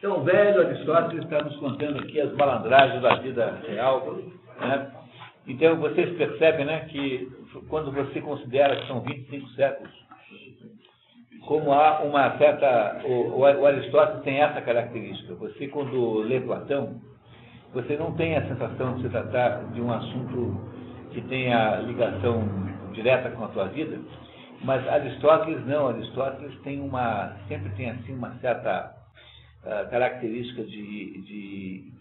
Então, o velho Aristóteles está nos contando aqui as malandragens da vida real, né? Então, vocês percebem, né, que quando você considera que são 25 séculos, como há uma certa... O Aristóteles tem essa característica. Você, quando lê Platão, você não tem a sensação de se tratar de um assunto que tenha ligação direta com a tua vida, mas Aristóteles não. Aristóteles sempre tem assim uma certa característica de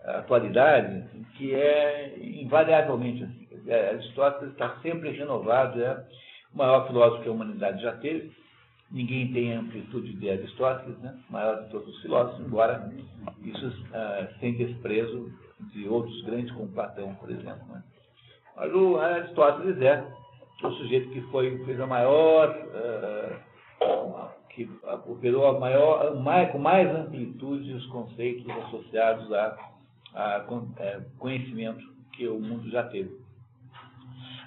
atualidade que é invariavelmente assim. Aristóteles está sempre renovado, é o maior filósofo que a humanidade já teve. Ninguém tem a amplitude de Aristóteles, né? O maior de todos os filósofos, embora isso sem desprezo de outros grandes, como Platão, por exemplo, né? Mas o Aristóteles é o sujeito que fez a maior, que operou com mais amplitude os conceitos associados a conhecimento que o mundo já teve.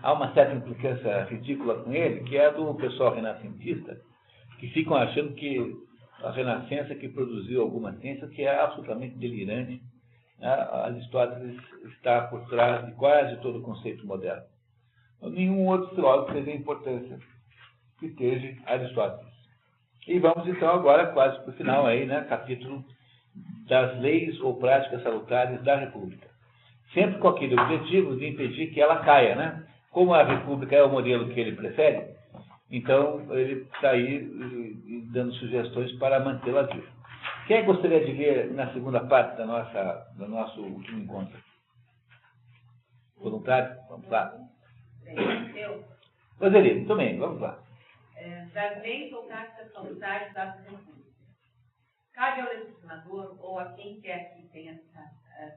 Há uma certa implicância ridícula com ele, que é do pessoal renascentista, que ficam achando que a Renascença que produziu alguma ciência, que é absolutamente delirante. Aristóteles está por trás de quase todo o conceito moderno. Nenhum outro filósofo teve a importância que teve Aristóteles. E vamos então agora quase para o final aí, né, capítulo das leis ou práticas salutares da República. Sempre com aquele objetivo de impedir que ela caia, né? Como a República é o modelo que ele prefere, então ele está aí dando sugestões para mantê-la viva. Quem gostaria de ler na segunda parte do nosso último encontro? Voluntário? Vamos lá. Eu. Roseli, também, vamos lá. Das leis ou práticas salutares da República. Cabe ao legislador ou a quem quer que tenha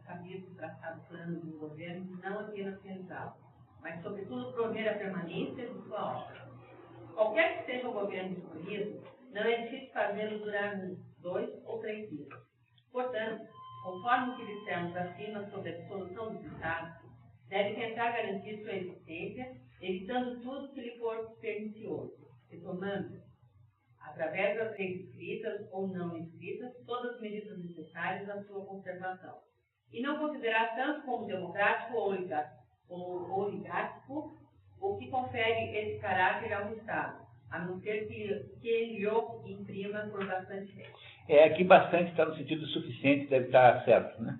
sabido traçar o plano do governo não apenas realizá-lo, mas, sobretudo, prover a permanência de sua obra. Qualquer que seja o governo escolhido, não é difícil fazê-lo durar 1, 2 ou 3 dias. Portanto, conforme o que dissemos acima sobre a dissolução dos Estados, deve tentar garantir sua existência, evitando tudo que lhe for pernicioso, retomando, através das leis escritas ou não escritas, todas as medidas necessárias à sua conservação. E não considerar tanto como democrático ou oligárquico o que confere esse caráter ao Estado, a não ser que ele o imprima por bastante tempo. Aqui bastante está no sentido suficiente, deve estar certo, né?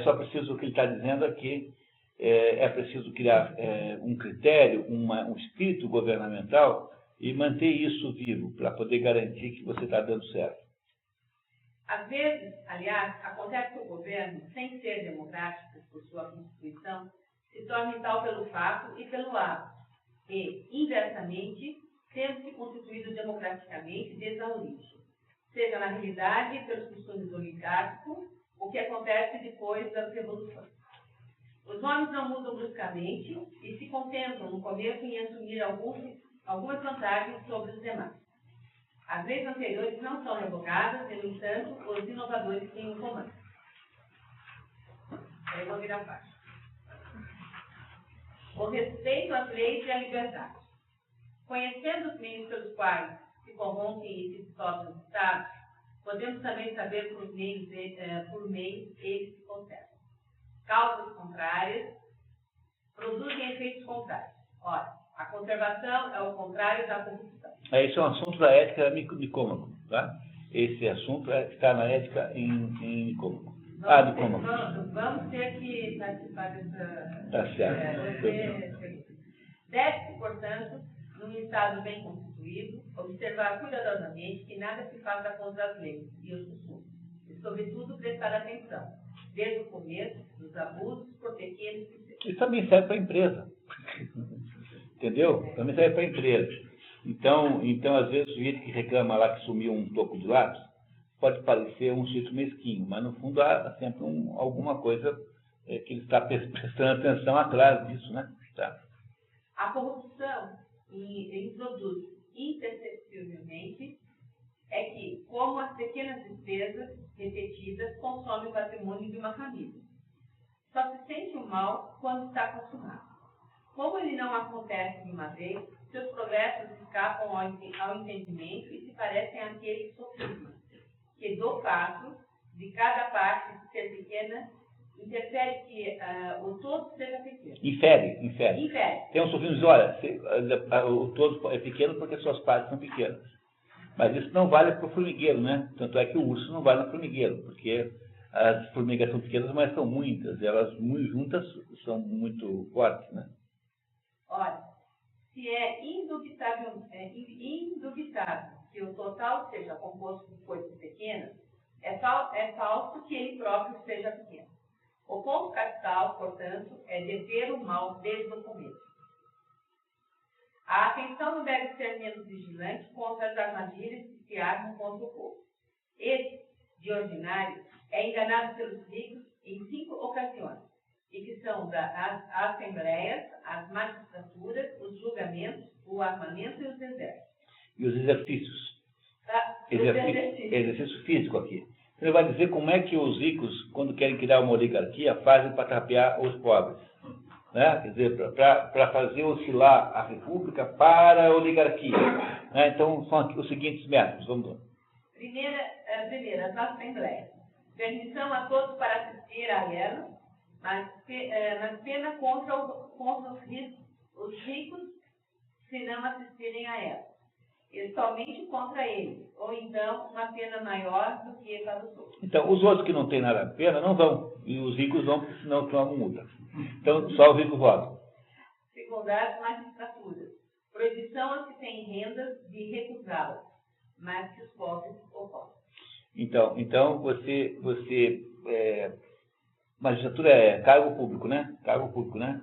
Só preciso, o que ele está dizendo aqui, é preciso criar um critério, um espírito governamental e manter isso vivo, para poder garantir que você está dando certo. Às vezes, aliás, acontece que o governo, sem ser democrático por sua Constituição, se torne tal pelo fato e pelo hábito, e, inversamente, tendo-se constituído democraticamente desde a origem, seja na realidade pelos costumes oligárquicos, o que acontece depois das revoluções. Os homens não mudam bruscamente e se contentam no começo em assumir algumas vantagens sobre os demais. As leis anteriores não são revogadas e, no entanto, os inovadores têm o comando. Aí vou virar a página. O respeito às leis e à liberdade. Conhecendo os meios pelos quais se corrompem e se dissolvem os Estados, podemos também saber por meios eles se conservam. Causas contrárias produzem efeitos contrários. Ora, a conservação é o contrário da corrupção. Isso é um assunto da ética Nicômaco, tá? Esse assunto está na ética em Nicômaco. Nicômaco. Vamos ter que participar dessa... Tá certo. Deve-se, portanto, num Estado bem constituído, observar cuidadosamente que nada se faça contra as leis e os costumes, e, sobretudo, prestar atenção, desde o começo, dos abusos, por pequenos que sejam. Isso também serve para a empresa. Entendeu? Também serve para a empresa. Então, às vezes, o sujeito que reclama lá que sumiu um toco de lápis pode parecer um sujeito mesquinho, mas, no fundo, há sempre alguma coisa que ele está prestando atenção atrás disso, né? Tá. A corrupção introduz imperceptivelmente é que, como as pequenas despesas repetidas consomem o patrimônio de uma família. Só se sente o mal quando está consumado. Como ele não acontece de uma vez, seus progressos escapam ao entendimento e se parecem àquele sofisma, que do fato de cada parte ser pequena, interfere que o todo seja pequeno. Infere. Tem um sofisma que diz, olha, o todo é pequeno porque suas partes são pequenas. Mas isso não vale para o formigueiro, né? Tanto é que o urso não vale no formigueiro, porque as formigas são pequenas, mas são muitas. E elas, muito juntas, são muito fortes, né? Olha, se é indubitável que o total seja composto de coisas pequenas, é falso que ele próprio seja pequeno. O ponto capital, portanto, é dever o mal desde o começo. A atenção não deve ser menos vigilante contra as armadilhas que se armam contra o povo. Esse, de ordinário, é enganado pelos ricos em 5 ocasiões, e que são as assembleias, as magistraturas, os julgamentos, o armamento e os exércitos. E os exercícios. Exercício físico aqui. Ele vai dizer como é que os ricos, quando querem criar uma oligarquia, fazem para tapear os pobres. Né? Quer dizer, para fazer oscilar a república para a oligarquia. Né? Então, são os seguintes métodos. Vamos lá. Primeira, as assembleias. Permissão a todos para assistir a elas, mas pena contra os ricos se não assistirem a elas. E somente contra eles, ou então uma pena maior do que para os outros. Então, os outros que não têm nada a pena não vão, e os ricos vão, porque senão tomam multa. Então, só os ricos votam. Segundo as magistraturas, proibição aos que têm rendas de recusá-las, mas que os pobres o possam. Então magistratura é cargo público, né? Cargo público, né?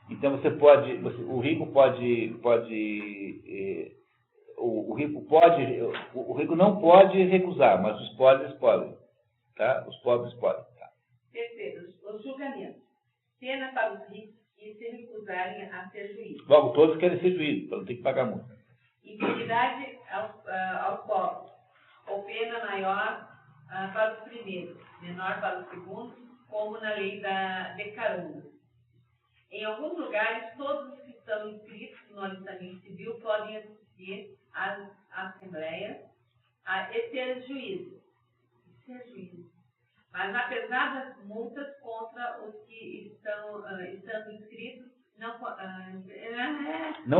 Então o rico o rico não pode recusar, mas os pobres podem, tá? Os pobres podem, tá? Terceiro, os julgamentos. Pena para os ricos que se recusarem a ser juízes. Logo, todos querem ser juízes, para não ter que pagar multa. Impunidade aos pobres, ou pena maior para os primeiros, menor para os segundos, como na lei de Caruna. Em alguns lugares, todos os que estão inscritos no alistamento civil podem assistir às assembleias e ser juízes. Mas apesar das multas contra os que estando inscritos, não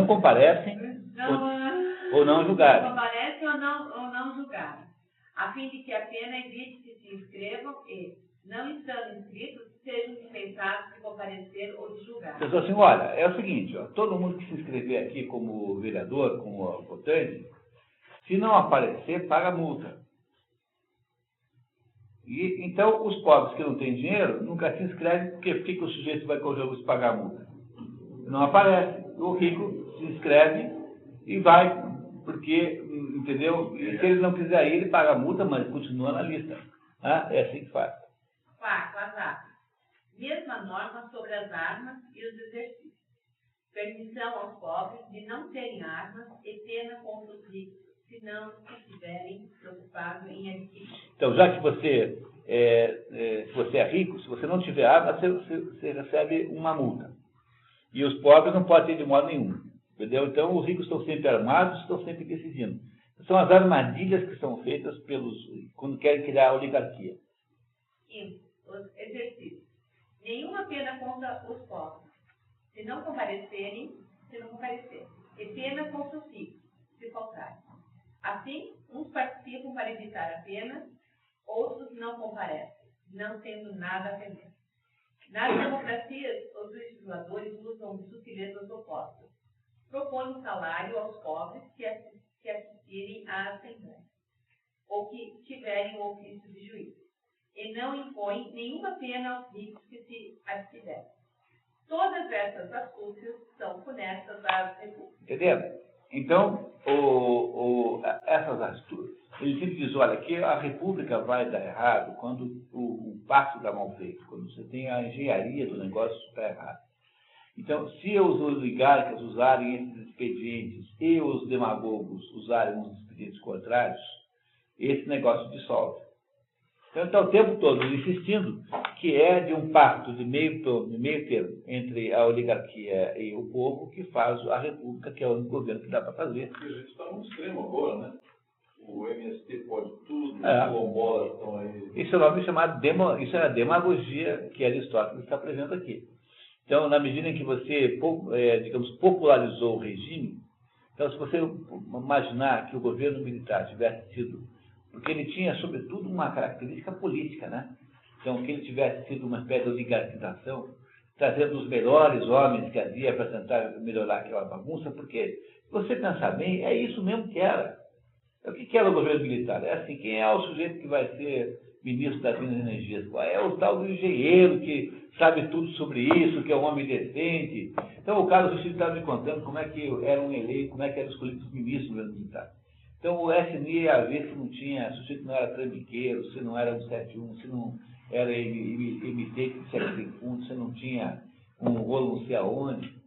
comparecem ou não julgarem. Não comparecem ou não julgarem, a fim de que a pena evite que se inscrevam e, não estando inscritos, sejam dispensados de comparecer ou de julgar. Pessoal, assim, olha, é o seguinte, ó, todo mundo que se inscrever aqui como vereador, como votante, se não aparecer, paga multa. E, então, os pobres que não têm dinheiro nunca se inscrevem, porque por que o sujeito vai correr o risco de pagar a multa? Não aparece. O rico se inscreve e vai, porque, entendeu? E se ele não quiser ir, ele paga a multa, mas continua na lista. Ah, é assim que faz. Quarto, as armas. Mesma norma sobre as armas e os exercícios. Permissão aos pobres de não terem armas e pena contra os ricos, se não estiverem preocupados em adquirir. Então, já que você é rico, se você não tiver arma, você recebe uma multa. E os pobres não podem ter de modo nenhum. Entendeu? Então, os ricos estão sempre armados, estão sempre decidindo. São as armadilhas que são feitas quando querem criar a oligarquia. Quinto, os exercícios. Nenhuma pena contra os pobres, se não comparecerem. E pena contra os ricos, se faltarem. Assim, uns participam para evitar a pena, outros não comparecem, não tendo nada a temer. Nas democracias, os legisladores usam sutilezas opostas. Propõem salário aos pobres que assistirem à Assembleia, ou que tiverem o ofício de juiz, e não impõem nenhuma pena aos ricos que se abstiverem. Todas essas astúcias são funestas às repúblicas. Entendeu? Então, essas astúcias, ele sempre diz, olha, que a república vai dar errado quando o passo dá mal feito, quando você tem a engenharia do negócio está errado. Então, se os oligarcas usarem esses expedientes e os demagogos usarem os expedientes contrários, esse negócio dissolve. Então, está o tempo todo insistindo que é de um pacto de meio termo entre a oligarquia e o povo que faz a república, que é o único governo que dá para fazer. A gente está no extremo agora, né? O MST pode tudo, os É. estão aí. Isso é o nome chamado isso é a demagogia que Aristóteles está apresentando aqui. Então, na medida em que você, digamos, popularizou o regime, então, se você imaginar que o governo militar tivesse sido, porque ele tinha, sobretudo, uma característica política, né? Então, que ele tivesse sido uma espécie de oligarquização, trazendo os melhores homens que havia para tentar melhorar aquela bagunça, porque, se você pensar bem, é isso mesmo que era. O que era o governo militar? É assim, quem é o sujeito que vai ser ministro das Minas e Energias? É o tal do engenheiro que sabe tudo sobre isso, que é um homem decente. Então, o Carlos Vestido estava me contando como é que eram eleitos, como é que eram escolhidos os ministros do governo militar. Então, o SNI ia ver se não tinha, se o sujeito não era trambiqueiro, se não era 171, se não era emitente de cheque sem fundo, se não tinha um rolo não sei aonde.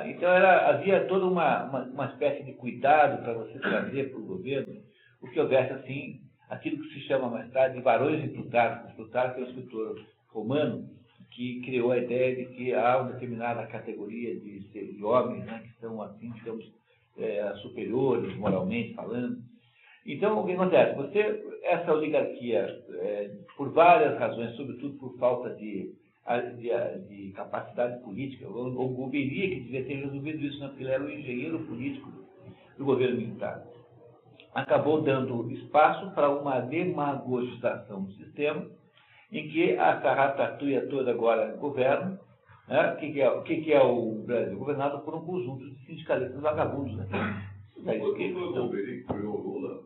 Então, havia toda uma espécie de cuidado para você trazer para o governo o que houvesse, assim, aquilo que se chama mais tarde de varões de Plutarco. Plutarco é um escritor romano que criou a ideia de que há uma determinada categoria de homens, né, que são, assim, digamos, superiores, moralmente falando. Então, o que acontece? Essa oligarquia, por várias razões, sobretudo por falta de capacidade política, o Golberia que devia ter resolvido isso, né, porque ele era o engenheiro político do governo militar, acabou dando espaço para uma demagogização do sistema, em que a carratatua toda agora governa. Né? O que é o Brasil? Governado por um conjunto de sindicalistas vagabundos. Né? Foi o Golberia que criou o Lula?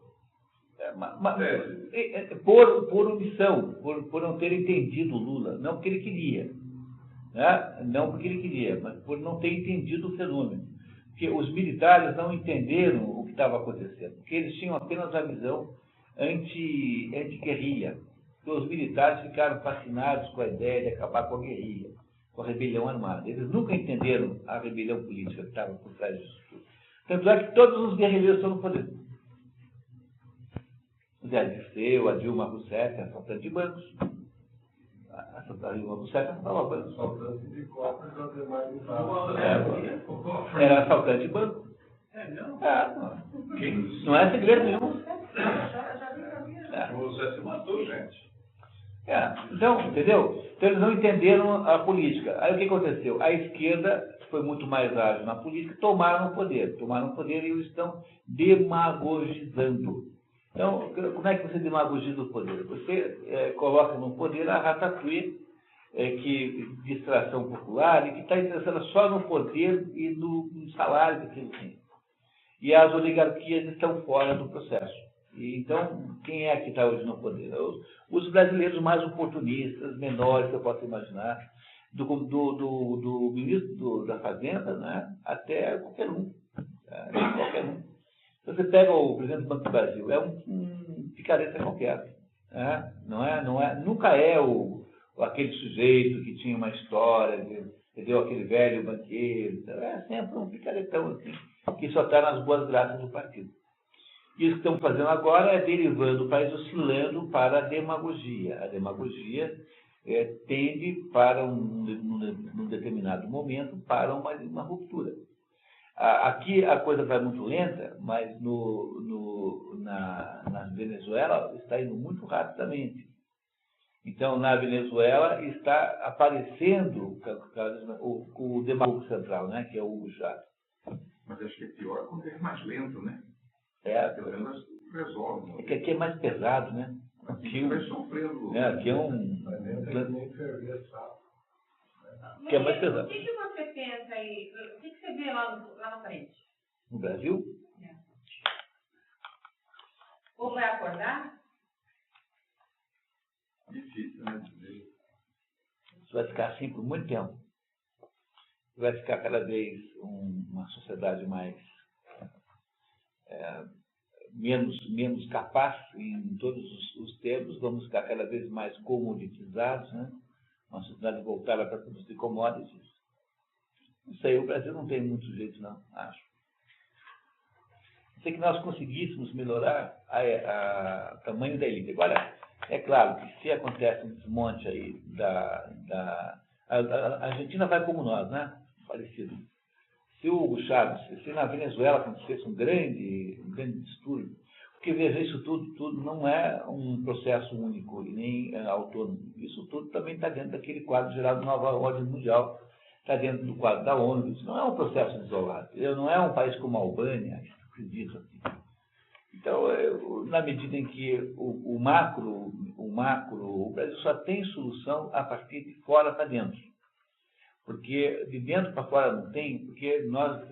Por omissão, por não ter entendido o Lula, não porque ele queria, né? Não porque ele queria, mas por não ter entendido o fenômeno. Porque os militares não entenderam o que estava acontecendo, porque eles tinham apenas a visão anti-guerrilha. Então, os militares ficaram fascinados com a ideia de acabar com a guerrilha, com a rebelião armada. Eles nunca entenderam a rebelião política que estava por trás disso tudo. Tanto é que todos os guerrilheiros estão no poder. O Zé Dirceu, a Dilma Rousseff, assaltante de bancos. A Dilma Rousseff assaltava bancos. Assaltante de copas, as demais era assaltante de banco. Não? Não é segredo nenhum. O Rousseff se matou, gente. Então, entendeu? Então eles não entenderam a política. Aí o que aconteceu? A esquerda foi muito mais ágil na política, tomaram o poder e o estão demagogizando. Então, como é que você demagogiza o poder? Você coloca no poder a ratatouille, que distração popular, e que está interessada só no poder e no salário que ele tem. E as oligarquias estão fora do processo. E, então, quem é que está hoje no poder? Os brasileiros mais oportunistas, menores que eu posso imaginar, do ministro da Fazenda, né, até qualquer um. Qualquer um. Você pega o presidente do Banco do Brasil, é um picareta qualquer. Nunca é aquele sujeito que tinha uma história, entendeu? Aquele velho banqueiro. É sempre um picaretão assim, que só está nas boas graças do partido. E isso que estamos fazendo agora é derivando o país, oscilando para a demagogia. A demagogia tende para, num determinado momento, para uma ruptura. Aqui a coisa vai muito lenta, mas na Venezuela está indo muito rapidamente. Então, na Venezuela está aparecendo o demagogo central, né, que é o Hugo Chávez. Mas acho que é pior quando é mais lento, né? Pelo menos resolve. É que aqui é mais pesado, né? Aqui vai sofrendo. Aqui é que é mais pesado. O que você pensa aí? O que você vê lá na frente? No Brasil? Ou vai acordar? Difícil, né? Isso vai ficar assim por muito tempo. Vai ficar cada vez uma sociedade mais menos capaz em todos os termos. Vamos ficar cada vez mais comoditizados, né? Uma sociedade voltada para produzir commodities. Isso aí, o Brasil não tem muito jeito, não, acho. Sei que nós conseguíssemos melhorar o tamanho da elite. Agora, É claro que se acontece um desmonte aí a Argentina vai como nós, né? Parecido. Se o Hugo Chávez, se na Venezuela acontecesse um grande distúrbio, porque veja, isso tudo não é um processo único e nem autônomo. Isso tudo também está dentro daquele quadro geral da nova ordem mundial, está dentro do quadro da ONU. Isso não é um processo isolado. Não é um país como a Albânia, que acredita assim. Então, na medida em que o Brasil só tem solução a partir de fora para dentro. Porque de dentro para fora não tem, porque nós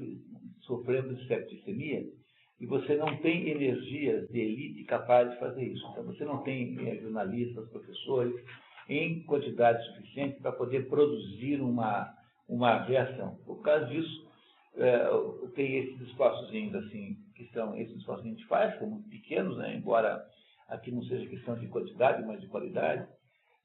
sofremos de septicemia e você não tem energias de elite capazes de fazer isso. Então, você não tem jornalistas, professores, em quantidade suficiente para poder produzir uma reação. Por causa disso, tem esses esforços ainda assim, que são esses esforços que a gente faz, que são muito pequenos, né? Embora aqui não seja questão de quantidade, mas de qualidade.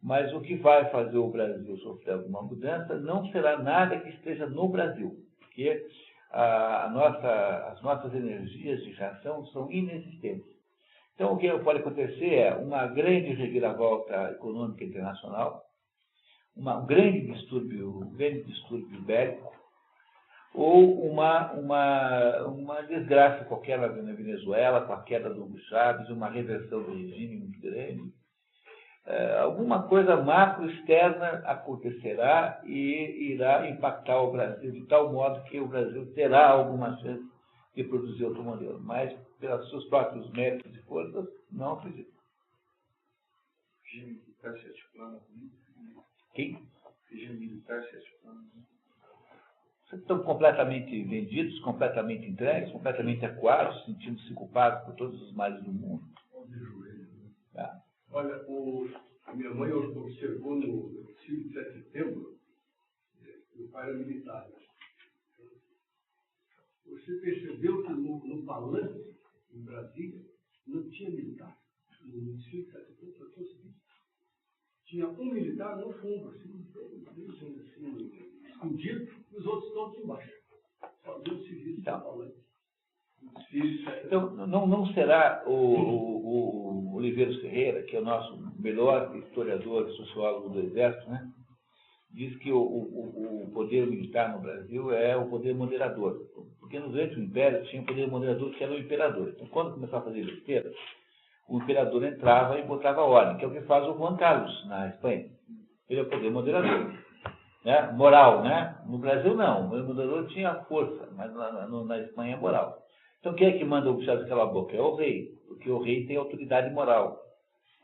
Mas o que vai fazer o Brasil sofrer alguma mudança não será nada que esteja no Brasil, porque as nossas energias de reação são inexistentes. Então, o que pode acontecer é uma grande reviravolta econômica internacional, um grande distúrbio bélico, ou uma desgraça qualquer na Venezuela, com a queda do Hugo Chávez, uma reversão do regime muito grande. Alguma coisa macro externa acontecerá e irá impactar o Brasil de tal modo que o Brasil terá alguma chance de produzir outro modelo. Mas, pelos seus próprios méritos e forças, não acredito. Regime militar se articulando. Quem? Regime militar se articulando. Estão completamente vendidos, completamente entregues, completamente acuados, sentindo-se culpados por todos os males do mundo. Tá. Olha, a minha mãe observou no desfile de 7 de setembro, meu pai era militar. Você percebeu que no palanque, em Brasília, não tinha militar. No desfile de 7 de setembro, só tinha o seguinte: tinha um militar no fundo, assim, escondido, e os outros todos embaixo. Só Deus se viu no palanque. Então, não será o Oliveiros Ferreira, que é o nosso melhor historiador e sociólogo do Exército, né? Diz que o poder militar no Brasil é o poder moderador. Porque durante o Império tinha o poder moderador que era o imperador. Então, quando começou a fazer besteira, o imperador entrava e botava ordem, que é o que faz o Juan Carlos na Espanha. Ele é o poder moderador. Né? Moral, né? No Brasil não. O moderador tinha força, mas na Espanha é moral. Então, quem é que manda o Chávez calar a boca? É o rei, porque o rei tem autoridade moral.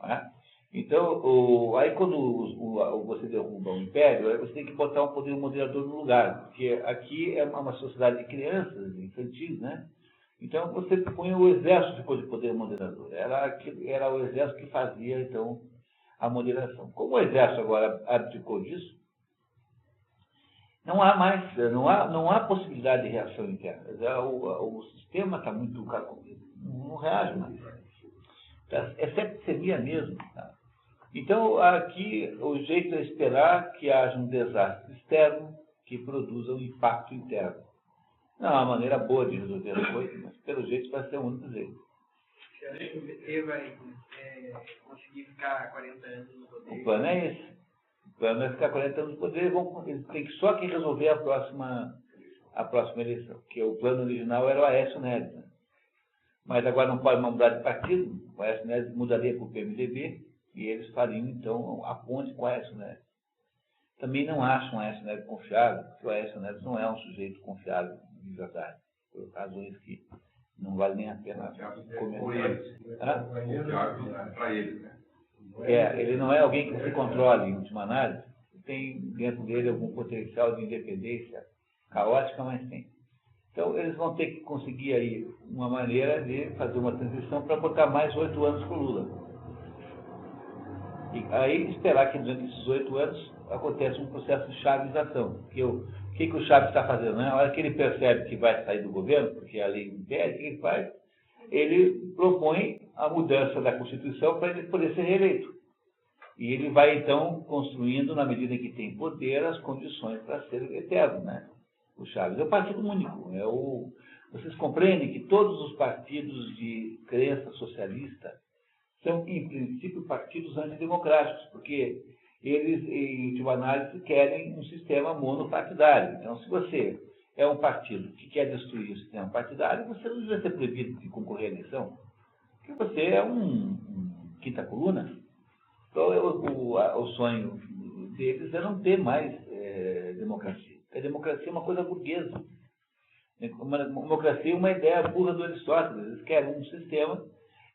Né? Então, aí quando você derruba o império, aí você tem que botar um poder moderador no lugar, porque aqui é uma sociedade de crianças, infantis, né? Então, você põe o exército depois de poder moderador. Era o exército que fazia, então, a moderação. Como o exército agora abdicou disso, não há possibilidade de reação interna. O sistema está muito carcomido, não reage mais. É septicemia mesmo. Tá? Então, aqui, o jeito é esperar que haja um desastre externo que produza um impacto interno. Não é uma maneira boa de resolver as coisas, mas, pelo jeito, vai ser o único jeito. Você acha que o PT vai conseguir ficar 40 anos no poder? O plano é esse. O plano é ficar 40 anos no poder. Eles têm que só que resolver a próxima eleição. Porque o plano original era o Aécio Neves. Né? Mas agora não pode mudar de partido. O Aécio Neves mudaria para o PMDB e eles fariam, então, a ponte com o Aécio Neves. Também não acham o Aécio Neves confiável, porque o Aécio Neves não é um sujeito confiável de verdade. Por razões que não vale nem a pena comentar. Para ele, né? Ele não é alguém que se controle, em última análise. Tem dentro dele algum potencial de independência caótica, mas tem. Então, eles vão ter que conseguir aí uma maneira de fazer uma transição para botar mais 8 anos para o Lula. E aí esperar que durante esses 8 anos aconteça um processo de chavização. Porque o que o Chaves está fazendo? Né? Na hora que ele percebe que vai sair do governo, porque a lei impede, o que ele faz? Ele propõe a mudança da Constituição para ele poder ser reeleito. E ele vai, então, construindo, na medida em que tem poder, as condições para ser eterno, né? O Chaves é o partido único. Vocês compreendem que todos os partidos de crença socialista são, em princípio, partidos antidemocráticos, porque eles, em última análise, querem um sistema monopartidário. Então, se você é um partido que quer destruir o sistema partidário, você não deve ser proibido de concorrer à eleição, porque você é um quinta coluna. Então, o sonho deles é não ter mais democracia. Porque a democracia é uma coisa burguesa. Uma democracia é uma ideia burra do Aristóteles. Eles querem um sistema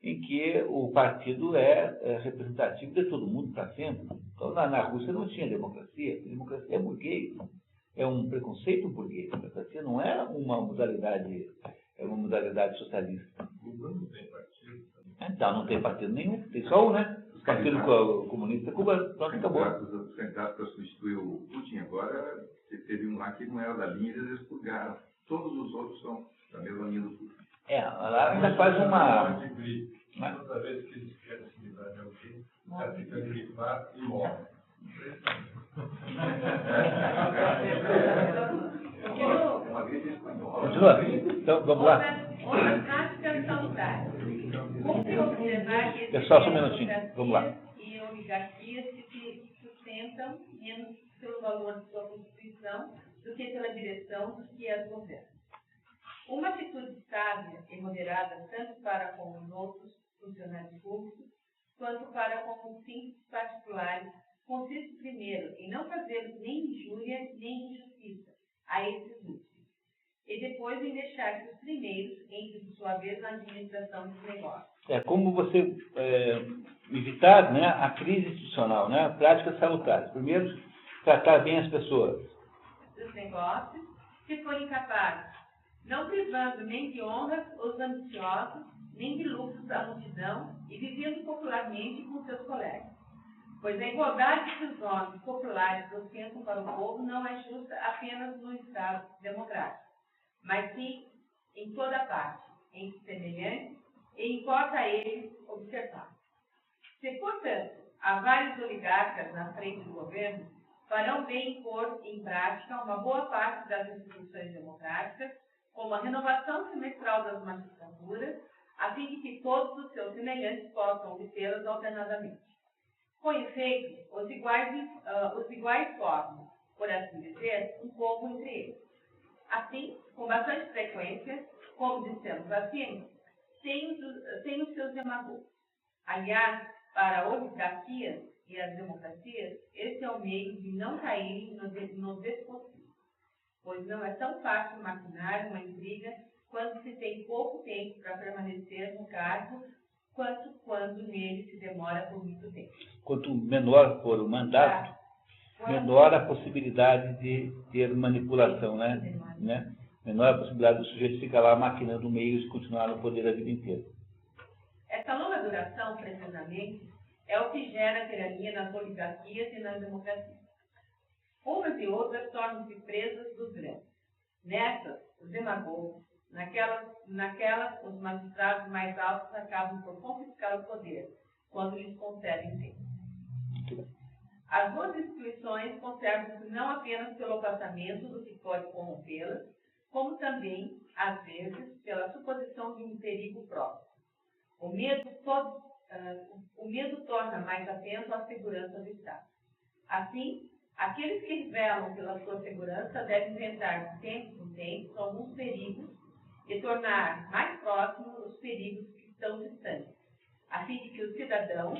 em que o partido é representativo de todo mundo para sempre. Então, na Rússia não tinha democracia. A democracia é burguês. É um preconceito burguês. A democracia não é uma modalidade socialista. Cuba não tem partido. Então, não tem partido nenhum. Tem só um, né? O Partido Comunista Cubano. Pronto, acabou. Os candidatos para substituir o Putin agora, teve um lá que não era da linha, eles expurgaram. Todos os outros são da mesma linha do Putin. Lá ainda faz uma... Toda vez que eles querem se livrar de alguém, o cara fica gripado e morre. Uma vez espanhol. Continua? Então, vamos lá. Outras práticas salutares. Como observar que Pessoal, só um minutinho. Vamos lá. E oligarquias que se sustentam menos pelo valor de sua constituição do que pela direção dos que as governam. Uma atitude sábia e moderada tanto para com os outros funcionários públicos quanto para com os fins particulares consiste primeiro em não fazer nem injúria nem injustiça a esses últimos, e depois em deixar que os primeiros entrem de sua vez na administração dos negócios. Como você evitar, né, a crise institucional, né, práticas salutares. Primeiro, tratar bem as pessoas. Dos negócios, se forem capazes, não privando nem de honras os ambiciosos, nem de lucros a multidão, e vivendo popularmente com seus colegas. Pois a igualdade que os homens populares ostentam para o povo não é justa apenas no Estado democrático, mas sim em toda parte, entre semelhantes, e importa a eles observar. Se, portanto, há vários oligarcas na frente do governo, farão bem em pôr em prática uma boa parte das instituições democráticas, como a renovação semestral das magistraturas, a fim de que todos os seus semelhantes possam obtê-las alternadamente. Com efeito, os iguais formam, por assim dizer, um povo entre eles. Assim, com bastante frequência, como dissemos acima, tem os seus demagogos. Aliás, para a oligarquia e as democracias, esse é o meio de não caírem no despotismo, pois não é tão fácil maquinar uma intriga quando se tem pouco tempo para permanecer no cargo, quanto quando nele se demora por muito tempo. Quanto menor for o mandato, menor a possibilidade de ter manipulação, né? Menor a possibilidade do sujeito ficar lá maquinando meios de continuar no poder a vida inteira. Essa longa duração, precisamente, é o que gera a tirania nas oligarquias e nas democracias. Umas e outras tornam-se presas dos grandes. Nessas, os demagogos, naquelas, os magistrados mais altos acabam por confiscar o poder, quando lhes concedem tempo. As boas instituições conservam-se não apenas pelo afastamento do que pode corrompê-las, como também, às vezes, pela suposição de um perigo próximo. O medo torna mais atento à segurança do Estado. Assim, aqueles que velam pela sua segurança devem inventar de tempo em tempo alguns perigos e tornar mais próximos os perigos que estão distantes, a fim de que os cidadãos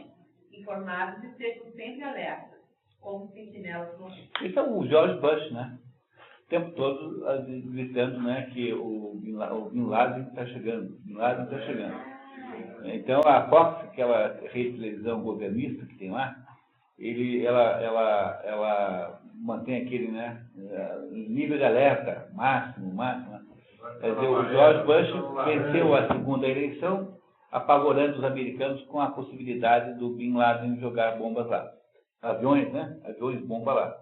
informados estejam sempre alertas, como sentinelas no mundo. Esse é o George Bush, né? O tempo todo gritando, né, que o Bin Laden está chegando. Bin Laden está chegando. Então, a Fox, aquela rede de televisão governista que tem lá, ela mantém aquele, né, nível de alerta máximo. Quer dizer, o George Bush venceu a segunda eleição, apavorando os americanos com a possibilidade do Bin Laden jogar bombas lá. Aviões, né? Aviões bomba lá.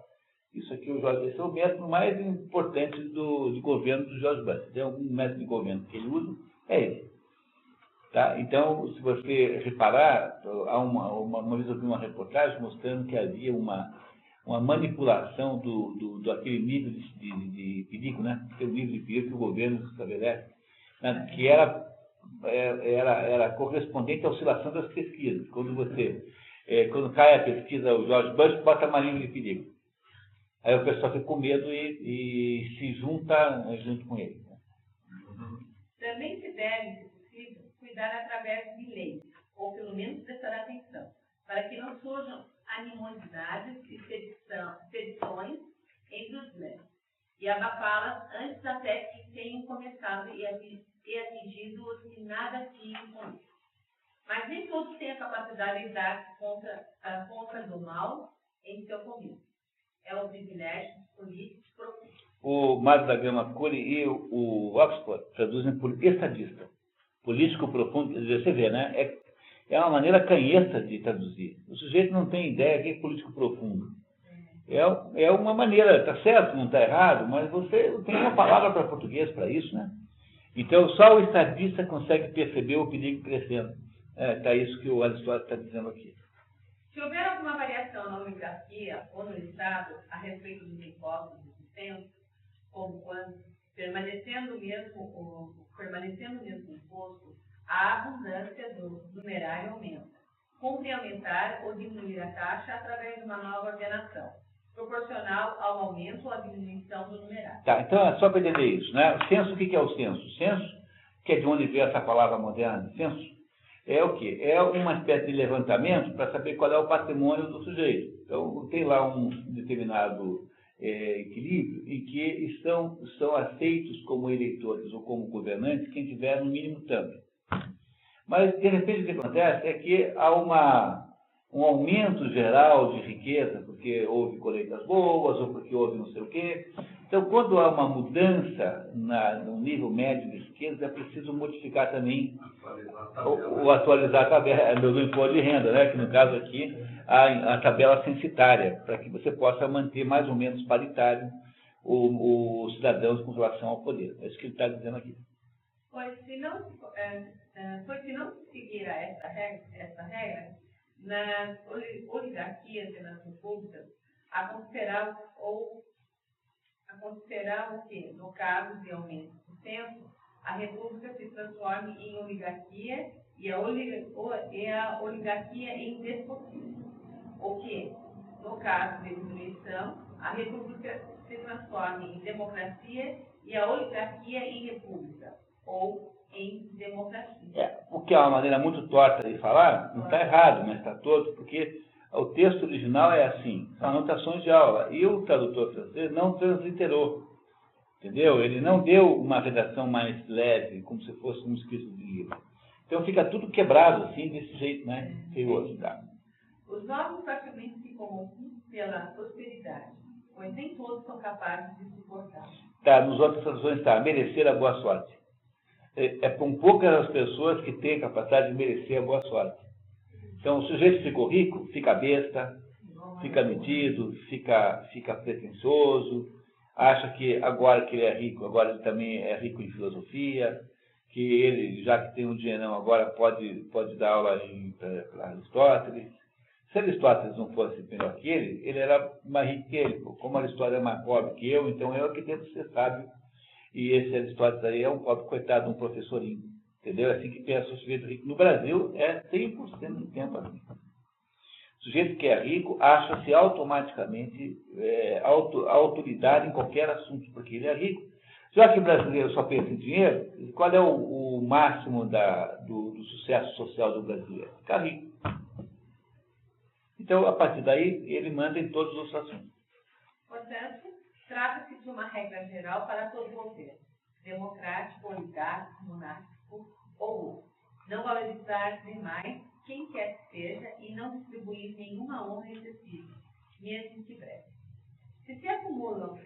Isso aqui, esse é o método mais importante de governo do George Bush. Tem algum método de governo que ele usa, é esse. Tá? Então, se você reparar, há uma vez eu vi uma reportagem mostrando que havia uma manipulação daquele nível de perigo, né? Aquele nível de perigo que o governo estabelece, né? Que era era correspondente à oscilação das pesquisas. Quando cai a pesquisa, o George Bush bota Marinho de perigo. Aí o pessoal fica com medo e se junta junto com ele. Também se deve, se possível, cuidar através de leis, ou pelo menos prestar atenção, para que não surjam animosidades e sedições entre os grandes, e abafá-las antes até que tenham começado e atingido os que nada tinham com isso. Mas nem todos têm a capacidade de dar contra do mal em seu começo. É um privilégio dos políticos profundos. O Mário da Gama Cury e o Oxford traduzem por estadista. Político profundo, você vê, né? É uma maneira canhesta de traduzir. O sujeito não tem ideia do que é político profundo. É uma maneira, está certo, não está errado, mas você tem uma palavra para português para isso, né? Então, só o estadista consegue perceber o perigo crescendo. Está isso que o Aristóteles está dizendo aqui. Se houver alguma variação na oligarquia ou no Estado a respeito dos impostos existentes, como quando, permanecendo mesmo o imposto, a abundância do numerário aumenta. Cumpre aumentar ou diminuir a taxa através de uma nova ordenação, proporcional ao aumento ou à diminuição do numerário. Tá, então é só para entender isso, né? O censo, o que é o censo? O censo, que é de onde veio essa palavra moderna, censo, é o quê? É uma espécie de levantamento para saber qual é o patrimônio do sujeito. Então, tem lá um determinado equilíbrio em que são aceitos como eleitores ou como governantes quem tiver no mínimo tanto. Mas, de repente, o que acontece é que há um aumento geral de riqueza, porque houve colheitas boas ou porque houve não sei o quê. Então, quando há uma mudança no nível médio de riqueza, é preciso modificar também atualizar a tabela do imposto de renda, né? Que no caso aqui a tabela censitária, para que você possa manter mais ou menos paritário os cidadãos com relação ao poder. É isso que ele está dizendo aqui. Pois se não se seguir essa regra, nas oligarquias e nas repúblicas, acontecerá o que, no caso de aumento do censo, a república se transforme em oligarquia e a oligarquia em despotismo. O que, no caso de diminuição, a república se transforme em democracia e a oligarquia em república, ou em democracia. O que é uma maneira muito torta de falar, não está errado, mas está torto, porque o texto original é assim, são anotações de aula, e o tradutor francês não transliterou, entendeu? Ele não deu uma redação mais leve, como se fosse um escrito de livro. Então fica tudo quebrado, assim, desse jeito, né? Feioso, tá? Os novos facilmente se corrompem pela prosperidade, pois nem todos são capazes de suportar. Tá, nos outras traduções está, merecer a boa sorte. Com poucas as pessoas que têm a capacidade de merecer a boa sorte. Então, o sujeito ficou rico, fica besta, fica metido, fica pretensioso, acha que agora que ele é rico, agora ele também é rico em filosofia, que ele, já que tem um dinheirão, agora pode dar aula para Aristóteles. Se Aristóteles não fosse melhor que ele era mais rico que ele. Como Aristóteles é mais pobre que eu, então eu é que devo ser sábio. E esse Aristóteles aí é um pobre coitado, um professorinho. Entendeu? É assim que pensa o sujeito rico. No Brasil, é 100% do tempo assim. O sujeito que é rico acha-se automaticamente autoridade em qualquer assunto, porque ele é rico. Já que o brasileiro só pensa em dinheiro, qual é o máximo do sucesso social do brasileiro? Ficar rico. Então, a partir daí, ele manda em todos os assuntos. Portanto, trata-se de uma regra geral para todo o governo, democrático, oligárquico, monárquico ou outro. Não valorizar demais quem quer que seja e não distribuir nenhuma honra excessiva, mesmo que breve. Se acumulam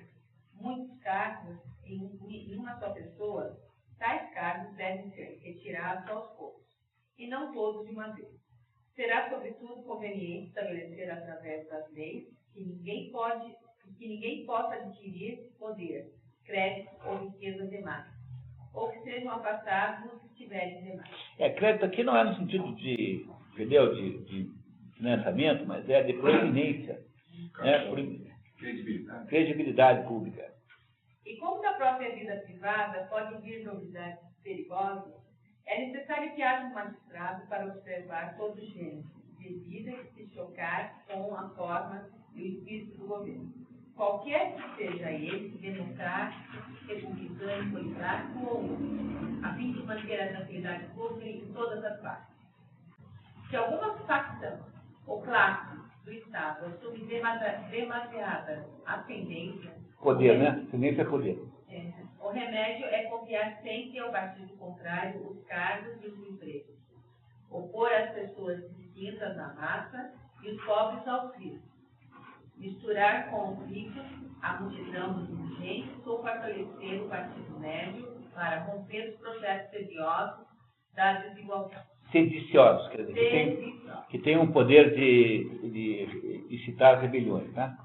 muitos cargos em uma só pessoa, tais cargos devem ser retirados aos poucos, e não todos de uma vez. Será, sobretudo, conveniente estabelecer através das leis que ninguém possa adquirir poder, crédito ou riqueza demais, ou que sejam afastados os que tiverem demais. Crédito aqui não é no sentido de financiamento, mas é de proeminência, credibilidade pública. E como na própria vida privada pode vir novidades perigosas, É necessário que haja um magistrado para observar todo o gênero de vida e se chocar com a forma e o espírito do governo, qualquer que seja ele, democrático, republicano, político ou outro, a fim de manter a tranquilidade pública em todas as partes. Se alguma facção ou classe do Estado assume demasiada ascendência... Poder, né? Ascendência é poder. O remédio é confiar sempre ao partido contrário os cargos e os empregos, opor as pessoas distintas na massa e os pobres aos ricos, misturar com os ricos a multidão dos indigentes ou fortalecer o partido médio para romper os projetos sediosos da desigualdade. Sediciosos, quer dizer, que tem um poder de incitar rebeliões, né?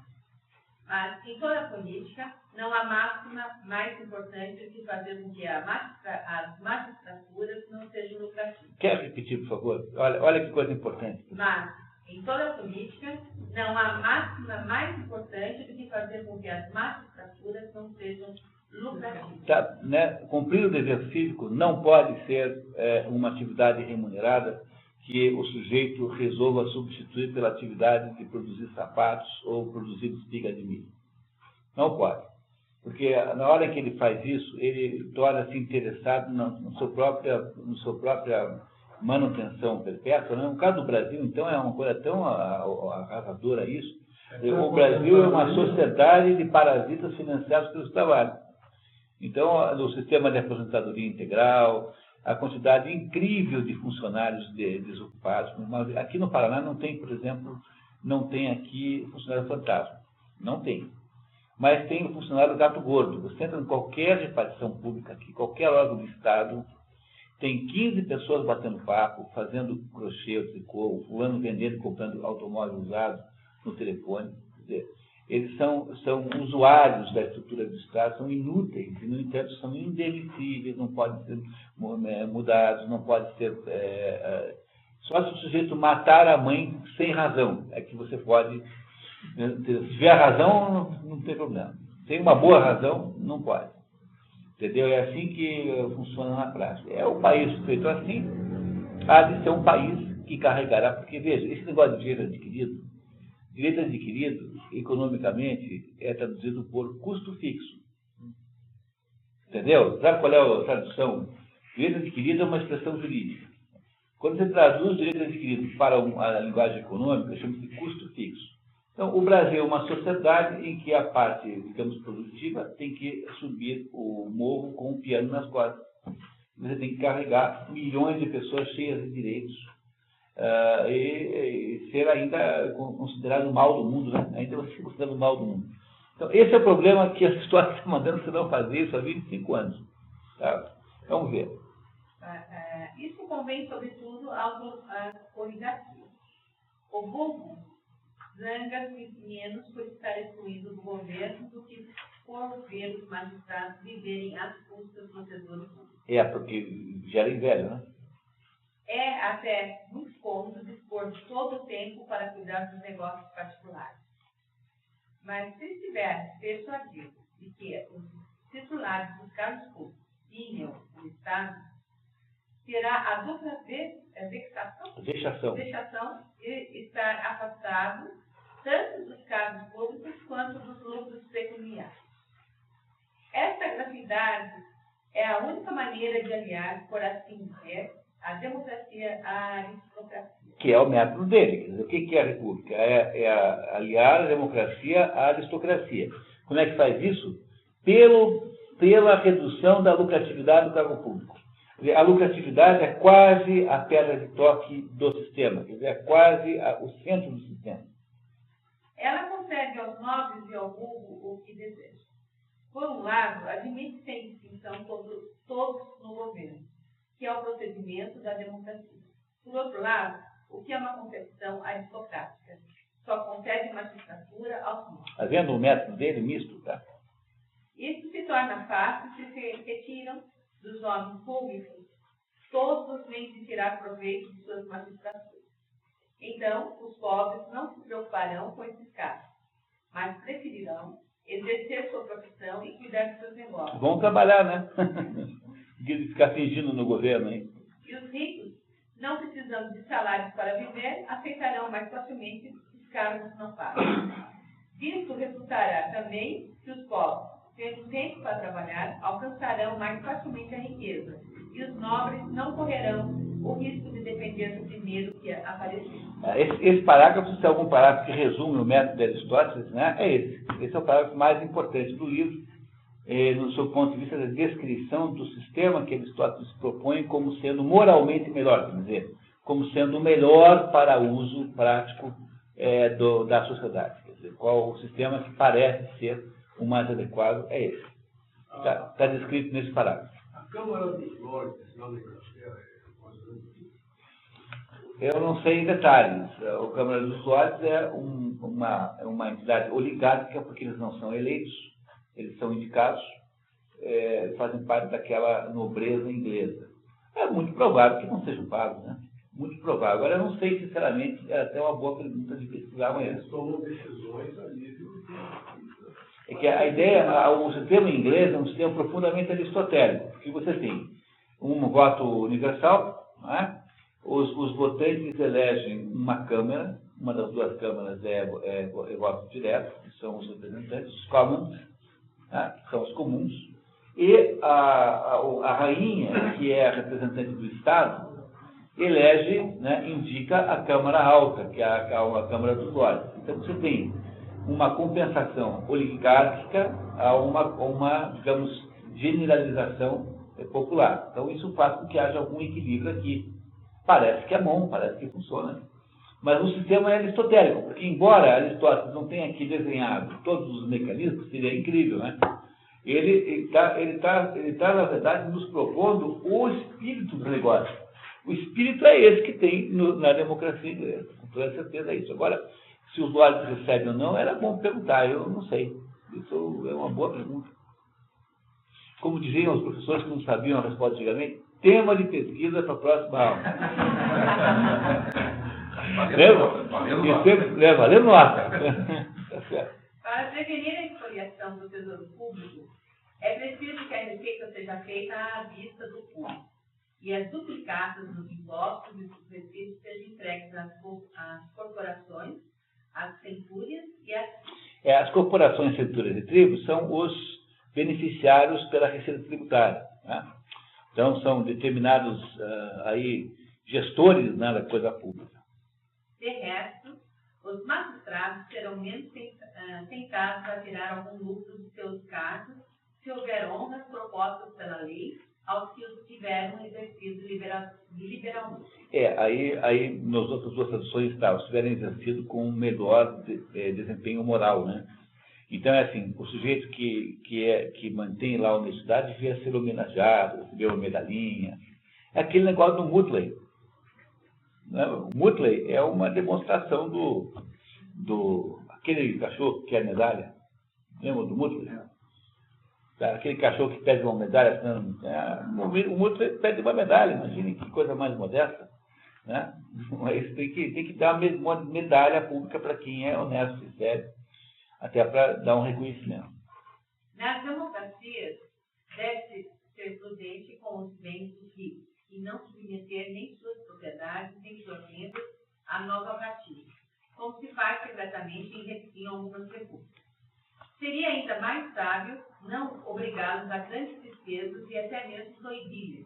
Mas, em toda a política, não há máxima mais importante do que fazer com que as magistraturas não sejam lucrativas. Quer repetir, por favor? Olha que coisa importante. Mas, em toda a política, não há máxima mais importante do que fazer com que as magistraturas não sejam lucrativas. Tá, né? Cumprir o dever cívico não pode ser uma atividade remunerada que o sujeito resolva substituir pela atividade de produzir sapatos ou produzir espiga de milho. Não pode. Porque na hora que ele faz isso, ele torna-se interessado na sua própria manutenção perpétua. Né? No caso do Brasil, então, é uma coisa tão arrasadora isso. O Brasil é uma sociedade de parasitas financiados pelos trabalhos. Então, no sistema de aposentadoria integral, a quantidade incrível de funcionários desocupados. Mas aqui no Paraná não tem, por exemplo, não tem aqui funcionário fantasma. Não tem. Mas tem o funcionário gato gordo. Você entra em qualquer repartição pública aqui, qualquer órgão do Estado, tem 15 pessoas batendo papo, fazendo crochê ou tricô, o fulano vendendo e comprando automóvel usado no telefone. Quer dizer, eles são usuários da estrutura do Estado, são inúteis, e, no entanto, são indemissíveis, não podem ser mudados, não pode ser... só se o sujeito matar a mãe sem razão, é que você pode... Se tiver razão, não tem problema. Sem uma boa razão, não pode. Entendeu? É assim que funciona na prática. É o país feito assim, há de ser um país que carregará... Porque, veja, esse negócio de direito adquirido, economicamente, é traduzido por custo fixo. Entendeu? Sabe qual é a tradução? Direito adquirido é uma expressão jurídica. Quando você traduz direito adquirido para a linguagem econômica, chama-se custo fixo. Então, o Brasil é uma sociedade em que a parte, digamos, produtiva tem que subir o morro com o piano nas costas. Você tem que carregar milhões de pessoas cheias de direitos e ser ainda considerado o mal do mundo, né? Ainda você é considerado o mal do mundo. Então, esse é o problema que as histórias estão mandando você não fazer isso há 25 anos. Tá? Vamos ver. Isso convém, sobretudo, aos oligarquias. O vulgo zanga-se menos por estar excluído do governo do que por ver os magistrados viverem às custas do tesouro público. Porque gera inveja, né? É até muito cômodo dispor de todo o tempo para cuidar dos negócios particulares. Mas se estiver persuadido de que os titulares dos cargos públicos vinham do Estado, terá a dupla vexação de estar afastado tanto dos cargos públicos quanto dos lucros pecuniários. Esta gratuidade é a única maneira de aliar, por assim dizer, a democracia à aristocracia. Que é o método dele. Quer dizer, o que é a república? É aliar a democracia à aristocracia. Como é que faz isso? Pela redução da lucratividade do cargo público. A lucratividade é quase a pedra de toque do sistema, quer dizer, é quase o centro do sistema. Ela concede aos nobres e ao vulgo o que deseja. Por um lado, admite sem distinção todos no governo, que é o procedimento da democracia. Por outro lado, o que é uma concepção aristocrática? Só concede magistratura aos nobres. Está vendo o método dele misto? Tá? Isso se torna fácil se retiram dos homens públicos todos os meios de tirar proveito de suas magistraturas. Então, os pobres não se preocuparão com esses casos, mas preferirão exercer sua profissão e cuidar de seus negócios. Vão trabalhar, né? Ficar fingindo no governo, hein? E os ricos, não precisando de salários para viver, aceitarão mais facilmente os cargos não pagos. Disso resultará também que os pobres, tendo tempo para trabalhar, alcançarão mais facilmente a riqueza, e os nobres não correrão o risco de depender do primeiro que aparecer. Esse parágrafo, se é algum parágrafo que resume o método de Aristóteles, né, é esse. Esse é o parágrafo mais importante do livro, no seu ponto de vista da descrição do sistema que Aristóteles propõe como sendo moralmente melhor, quer dizer, como sendo o melhor para uso prático da sociedade. Quer dizer, qual o sistema que parece ser o mais adequado é esse. Está descrito nesse parágrafo. A Câmara dos Lordes, lá na Inglaterra, eu não sei em detalhes. A Câmara dos Lordes é uma entidade oligárquica, porque eles não são eleitos, eles são indicados, fazem parte daquela nobreza inglesa. É muito provável que não sejam pagos, né? Muito provável. Agora, eu não sei, sinceramente, é até uma boa pergunta de pesquisar amanhã. Eles tomam decisões a nível É que a ideia, o sistema inglês é um sistema profundamente aristotélico, porque você tem um voto universal, né? Os votantes elegem uma Câmara, uma das duas câmaras é voto direto, que são os representantes, os commons, né? Que são os comuns, e a rainha, que é a representante do Estado, elege, né, indica a Câmara Alta, que é a Câmara dos Lordes. Então você tem uma compensação oligárquica a uma, digamos, generalização popular. Então isso faz com que haja algum equilíbrio aqui. Parece que é bom, parece que funciona. Mas o sistema é aristotélico, porque embora Aristóteles não tenha aqui desenhado todos os mecanismos, seria incrível, né? Ele tá, na verdade, nos propondo o espírito do negócio. O espírito é esse que tem na democracia inglesa, com toda certeza é isso. Agora, se os lordes recebem ou não, era bom perguntar, eu não sei. Isso é uma boa pergunta. Como diziam os professores que não sabiam a resposta antigamente, tema de pesquisa para a próxima aula. Valeu nota. Para prevenir a expoliação do tesouro público, é preciso que a receita seja feita à vista do público e as duplicatas dos impostos e dos recibos sejam entregues às corporações, às centúrias e às... As corporações, centúrias e tribos são os beneficiários pela receita tributária, né? Então, são determinados gestores, né, da coisa pública. De resto, os magistrados serão menos tentados a tirar algum lucro de seus cargos se houver honras propostas pela lei aos que os tiveram exercido liberalmente. Aí nas outras duas traduções está, os tiverem exercido com melhor desempenho moral, né? Então, é assim, o sujeito que mantém lá a honestidade devia ser homenageado, receber uma medalhinha. É aquele negócio do Mutley. Né? O Mutley é uma demonstração aquele cachorro que quer medalha. Lembra do Mutley? Aquele cachorro que pede uma medalha. O Mutley pede uma medalha, imagine que coisa mais modesta. Né? Mas tem que dar uma medalha pública para quem é honesto e sério. Até para dar um reconhecimento. Nas democracias, deve-se ser prudente com os bens dos ricos e não submeter nem suas propriedades, nem suas rendas a nova cativa, como se faz secretamente em algumas repúblicas. Seria ainda mais sábio não obrigá-los a grandes despesas e até mesmo proibi-lhes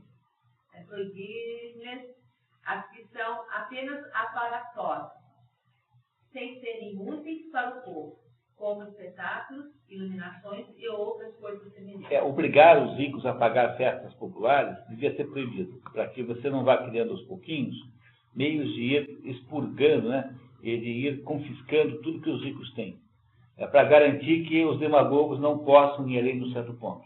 as que são apenas aparatórias, sem serem úteis para o povo, como espetáculos, iluminações e outras coisas semelhantes. Obrigar os ricos a pagar festas populares devia ser proibido, para que você não vá criando aos pouquinhos meios de ir expurgando, né, e de ir confiscando tudo que os ricos têm. É para garantir que os demagogos não possam ir além de um certo ponto.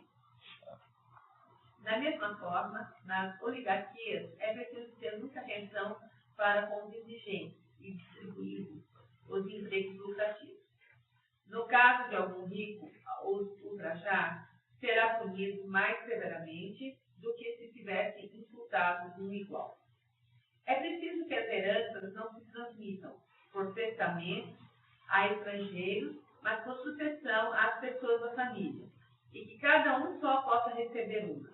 Da mesma forma, nas oligarquias é preciso ter muita atenção para com os exigentes e distribuir os empregos lucrativos. No caso de algum rico os ultrajar, será punido mais severamente do que se tivesse insultado um igual. É preciso que as heranças não se transmitam por testamentos a estrangeiros, mas por sucessão às pessoas da família, e que cada um só possa receber uma.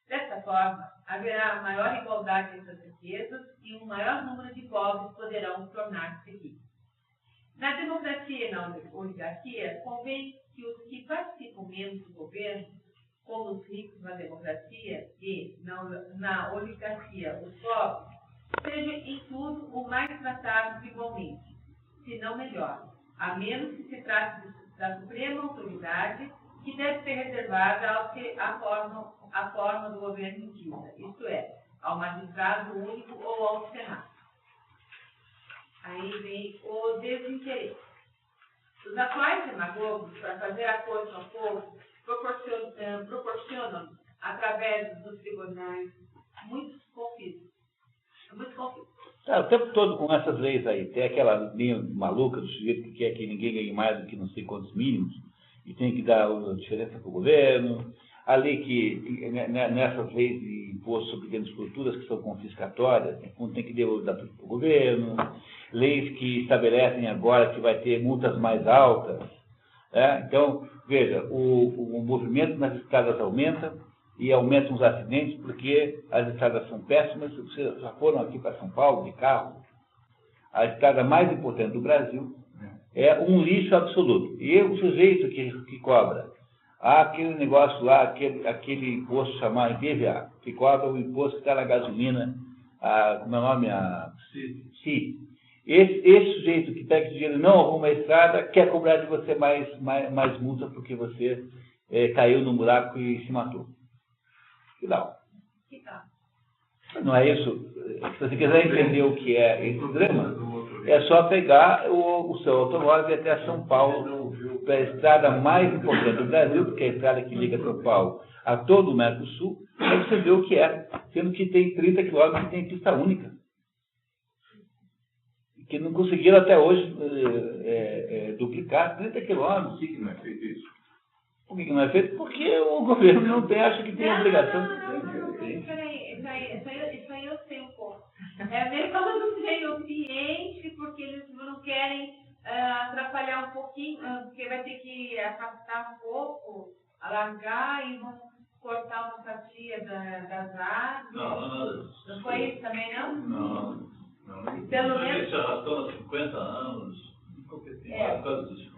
Dessa forma, haverá maior igualdade entre as riquezas e um maior número de pobres poderão tornar-se ricos. Na democracia e na oligarquia, convém que os que participam menos do governo, como os ricos na democracia e na oligarquia os pobres, sejam em tudo o mais tratados igualmente, se não melhor, a menos que se trate da suprema autoridade, que deve ser reservada ao que a forma do governo indica, isto é, ao magistrado único ou ao Senado. Aí vem o desinteresse. Os atuais demagogos, para fazer acordo com o povo, proporcionam, através dos tribunais, muitos conflitos. O tempo todo com essas leis aí, tem aquela linha maluca do sujeito que quer que ninguém ganhe mais do que não sei quantos mínimos, e tem que dar a diferença para o governo, a lei que, nessas leis de imposto sobre grandes fortunas que são confiscatórias, tem que devolver tudo para o governo, leis que estabelecem agora que vai ter multas mais altas. Né? Então, veja, o movimento nas estradas aumenta, e aumentam os acidentes porque as estradas são péssimas. Vocês já foram aqui para São Paulo de carro? A estrada mais importante do Brasil é um lixo absoluto. E o sujeito que cobra aquele negócio lá, aquele imposto chamado IPVA, que cobra o imposto que está na gasolina, como é o nome? CI. Esse sujeito que pega esse dinheiro não arruma a estrada, quer cobrar de você mais multa porque você caiu no buraco e se matou. Que tal? Não é isso? Se você quiser entender o que é esse drama, é só pegar o seu automóvel e ir até São Paulo, para a estrada mais importante do Brasil, porque é a estrada que liga São Paulo a todo o Mercosul, aí você vê o que é, sendo que tem 30 quilômetros e tem pista única. Que não conseguiram até hoje duplicar 30 quilômetros. Por que não é feito isso? Por que não é feito? Porque o governo não tem, acha que tem obrigação. Isso aí eu sei um pouco. Eles não têm o ciente, porque eles não querem atrapalhar um pouquinho, porque vai ter que afastar um pouco, alargar e vão cortar uma fatia das árvores. Não foi isso também, não? Não. Pelo menos. Se arrastando há 50 anos. Por causa disso.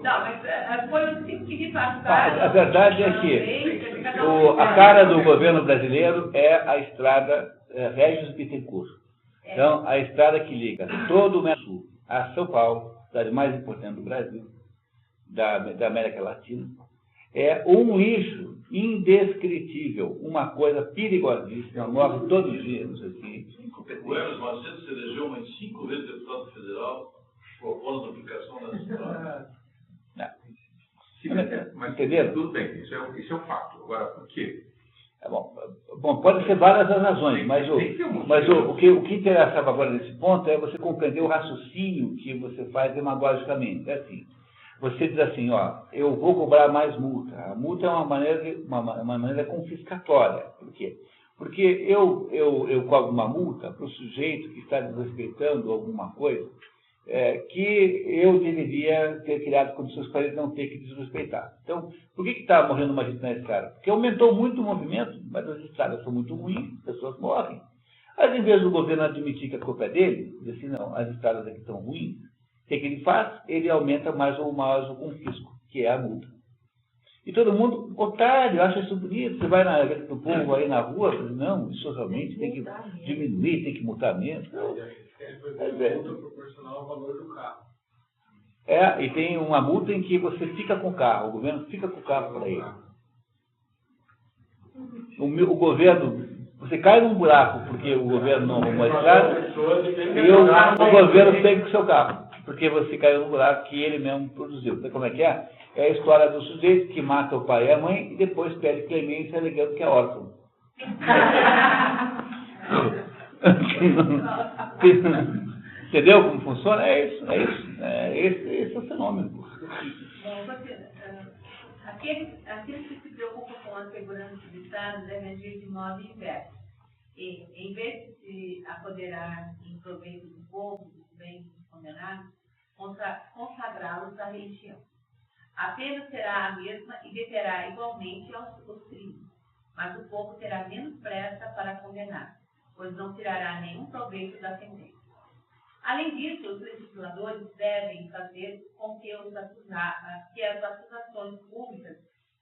Não, mas foi o tipo que passaram. A verdade é que a cara do governo brasileiro é a estrada Regis Bittencourt. Então, a estrada que liga todo o Mercosul a São Paulo, a cidade mais importante do Brasil, da América Latina, é um lixo indescritível, uma coisa perigosíssima, morre todos os dias, não sei o que. O Hermes Macedo se elegeu umas 5 vezes deputado federal, propondo a aplicação da estrada. Sim, mas entenderam? Tudo bem, isso é um fato. Agora, por quê? Bom, podem ser várias as razões, mas o que interessava agora nesse ponto é você compreender o raciocínio que você faz demagogicamente. É assim, você diz assim, eu vou cobrar mais multa. A multa é uma maneira confiscatória. Por quê? Porque eu cobro uma multa para o sujeito que está desrespeitando alguma coisa que eu deveria ter criado condições para ele não ter que desrespeitar. Então, por que está morrendo uma gente na estrada? Porque aumentou muito o movimento, mas as estradas são muito ruins, as pessoas morrem. Mas, em vez do governo admitir que a culpa é dele, dizer assim, não, as estradas aqui estão ruins, o que ele faz? Ele aumenta mais ou mais o confisco, que é a multa. E todo mundo, otário, acha isso bonito. Você vai na vida do povo aí na rua, não, isso realmente tem que diminuir, tem que multar menos. Multa proporcional ao valor do carro. E tem uma multa em que você fica com o carro, o governo fica com o carro para ele. O governo, você cai num buraco porque o governo não arrumou a estrada, e o governo pega com o seu carro, porque você caiu num buraco que ele mesmo produziu. Então, como é que é? É a história do sujeito que mata o pai e a mãe e depois pede clemência alegando que é órfão. Entendeu como funciona? É isso. Esse é o fenômeno. Bom, aqueles que se preocupam com a segurança do Estado devem agir de modo inverso. E, em vez de se apoderar em proveito do povo, dos bens condenados, consagrá-los à religião. A pena será a mesma e deterá igualmente aos crimes. mas o povo terá menos pressa para condenar, pois não tirará nenhum proveito da sentença. Além disso, os legisladores devem fazer com que as acusações públicas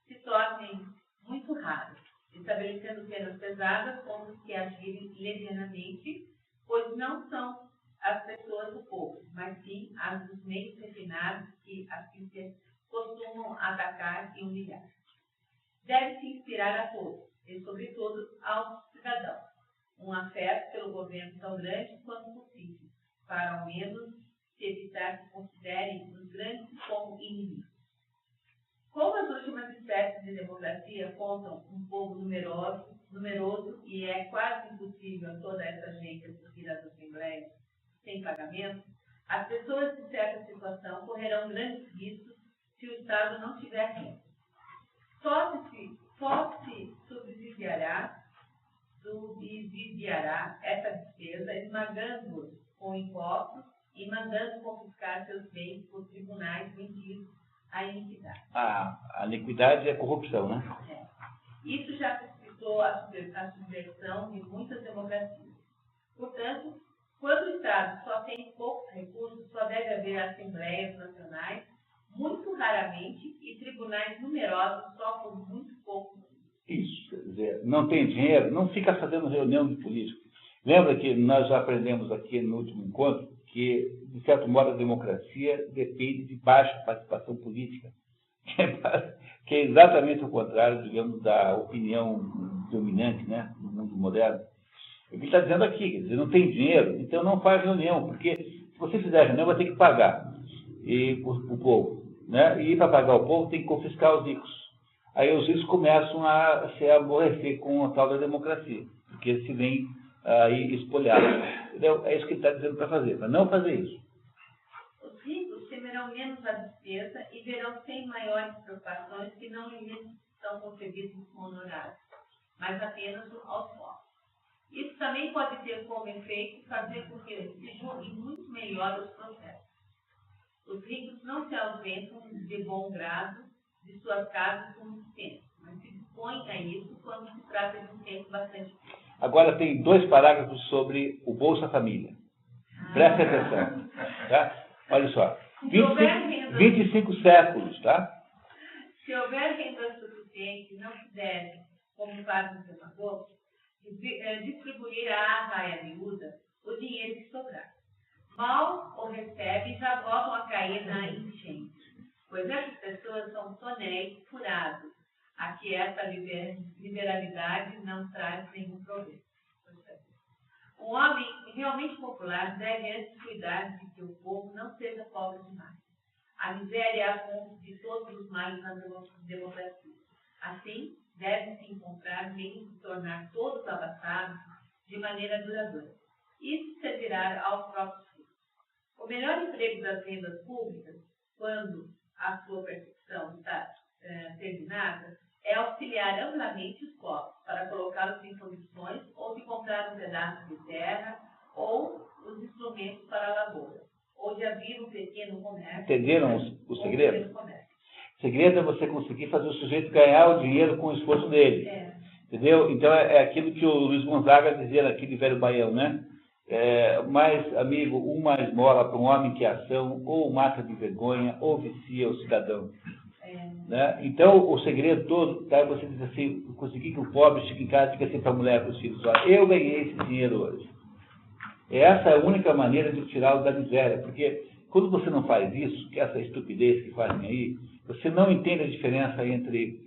se tornem muito raras, estabelecendo penas pesadas contra os que agirem levianamente, pois não são as pessoas do povo, mas sim as dos meios refinados que assim se costumam atacar e humilhar. Deve-se inspirar a todos, e sobretudo aos cidadãos, um afeto pelo governo tão grande quanto possível, para ao menos se evitar que considerem os grandes como inimigos. Como as últimas espécies de democracia contam um povo numeroso e é quase impossível toda essa gente assistir às assembleias sem pagamento, as pessoas de certa situação correrão grandes riscos se o Estado não tiver renda. Só se subsidiará essa despesa, esmagando-os com impostos e mandando confiscar seus bens por tribunais vendidos à iniquidade. A iniquidade é a corrupção, né? Isso já precipitou a subversão de muitas democracias. Portanto, quando o Estado só tem poucos recursos, só deve haver assembleias nacionais, muito raramente, e tribunais numerosos só por muito pouco. Isso, quer dizer, não tem dinheiro, não fica fazendo reunião de políticos. Lembra que nós já aprendemos aqui no último encontro que, de certo modo, a democracia depende de baixa participação política, que é exatamente o contrário, digamos, da opinião dominante, né, no mundo moderno. Ele está dizendo aqui, quer dizer, não tem dinheiro, então não faz reunião, porque se você fizer reunião, vai ter que pagar o povo, né? E para pagar o povo tem que confiscar os ricos. Aí os ricos começam a se aborrecer com a tal da democracia, porque se vem aí espolhados. Entendeu? É isso que ele está dizendo para fazer, para não fazer isso. Os ricos temerão menos a despesa e verão sem maiores preocupações que não lhes são concebidos como honorários, mas apenas aos pobres. Isso também pode ter como efeito fazer com que se julguem muito melhor os processos. Os ricos não se ausentam de bom grado de suas casas por muito tempo, mas se dispõem a isso quando se trata de um tempo bastante curto. Agora tem 2 parágrafos sobre o Bolsa Família. Preste atenção. Tá? Olha só. 25 séculos, tá? Se houver renda suficiente, não se deve, como faz o senador, distribuir à arraia miúda o dinheiro que sobrar. Mal o recebe e já voltam a cair na enchente, pois essas pessoas são tonéis furados, a que essa liberalidade não traz nenhum proveito. Um homem realmente popular deve antes cuidar de que o povo não seja pobre demais. A miséria é a fonte de todos os males na democracia. Assim, deve-se encontrar meios de tornar todos abastados de maneira duradoura. Isso servirá aos próprios ricos. O melhor emprego das rendas públicas, quando a sua percepção está terminada, é auxiliar amplamente os pobres para colocá-los em condições ou de comprar um pedaço de terra ou os instrumentos para a lavoura, ou de abrir um pequeno comércio. Entenderam o segredo? O segredo é você conseguir fazer o sujeito ganhar o dinheiro com o esforço dele. Entendeu? Então é aquilo que o Luiz Gonzaga dizia naquele velho baião, né? Mais, amigo, uma esmola para um homem que é ação, ou mata de vergonha, ou vicia o cidadão. Né? Então, o segredo todo está você diz assim, conseguir que o pobre chegue em casa e diga assim para a mulher, para os filhos, olha, eu ganhei esse dinheiro hoje. Essa é a única maneira de tirá-lo da miséria, porque quando você não faz isso, que é essa estupidez que fazem aí, você não entende a diferença entre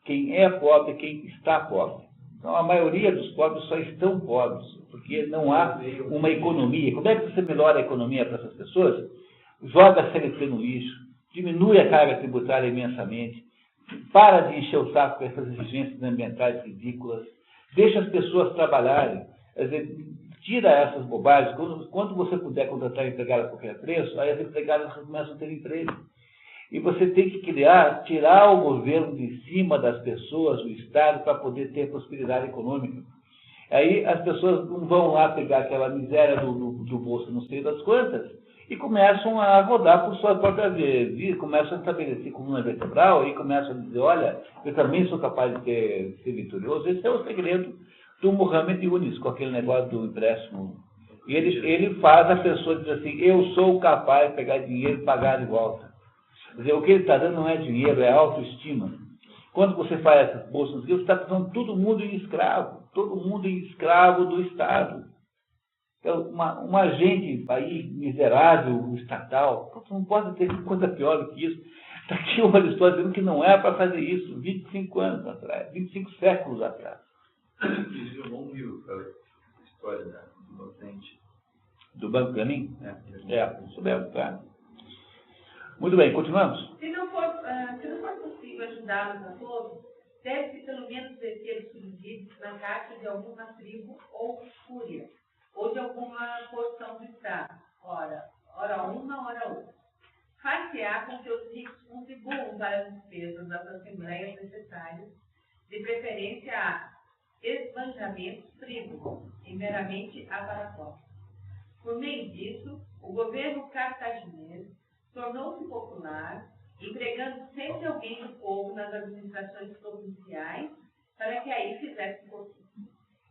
quem é pobre e quem está pobre. Então, a maioria dos pobres só estão pobres, porque não há uma economia. Como é que você melhora a economia para essas pessoas? Joga a CLT no lixo, diminui a carga tributária imensamente, para de encher o saco com essas exigências ambientais ridículas, deixa as pessoas trabalharem, quer dizer, tira essas bobagens. Quando você puder contratar empregada a qualquer preço, aí as empregadas começam a ter emprego. E você tem que tirar o governo de cima das pessoas, o Estado, para poder ter prosperidade econômica. Aí as pessoas não vão lá pegar aquela miséria do bolso não sei das quantas e começam a rodar por sua própria vida, começam a estabelecer coluna vertebral e começam a dizer, olha, eu também sou capaz de ser vitorioso. Esse é o segredo do Muhammad Yunus, com aquele negócio do empréstimo. E ele faz a pessoa dizer assim, eu sou capaz de pegar dinheiro e pagar de volta. Quer dizer, o que ele está dando não é dinheiro, é autoestima. Quando você faz essas bolsas, você está tornando todo mundo em escravo do Estado. Então, um agente aí miserável, estatal, não pode ter coisa pior do que isso. Está aqui o Aristóteles dizendo que não é para fazer isso 25 anos atrás, 25 séculos atrás. Existe um bom livro para a história do inocente. Do Banco para mim? Soubemos, tá. Muito bem, continuamos? Se não for possível ajudá-los a todos, deve-se pelo menos descer os subsídios na caixa de alguma tribo ou fúria, ou de alguma porção do Estado, ora uma, ora outra. Far-se-á com que os ricos contribuam para as despesas das assembleias necessárias, de preferência a esbanjamentos frívolos e meramente aparatórios. Por meio disso, o governo cartaginês tornou-se popular, empregando sempre alguém do povo nas administrações provinciais para que aí fizesse fortuna.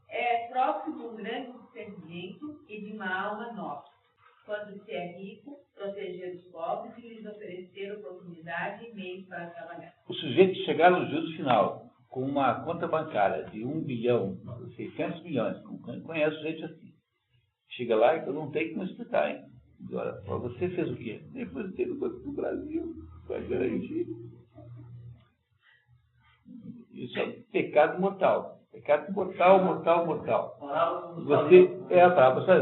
É próprio de um grande discernimento e de uma alma nobre, quando se é rico, proteger os pobres e lhes oferecer oportunidade e meios para trabalhar. O sujeito chegar no juízo final com uma conta bancária de 1 bilhão, 600 milhões, não conheço gente assim. Chega lá e eu não tenho como explicar, hein? Agora, você fez o quê? Depositei no Banco do Brasil, para garantir. Isso é pecado mortal. Pecado mortal.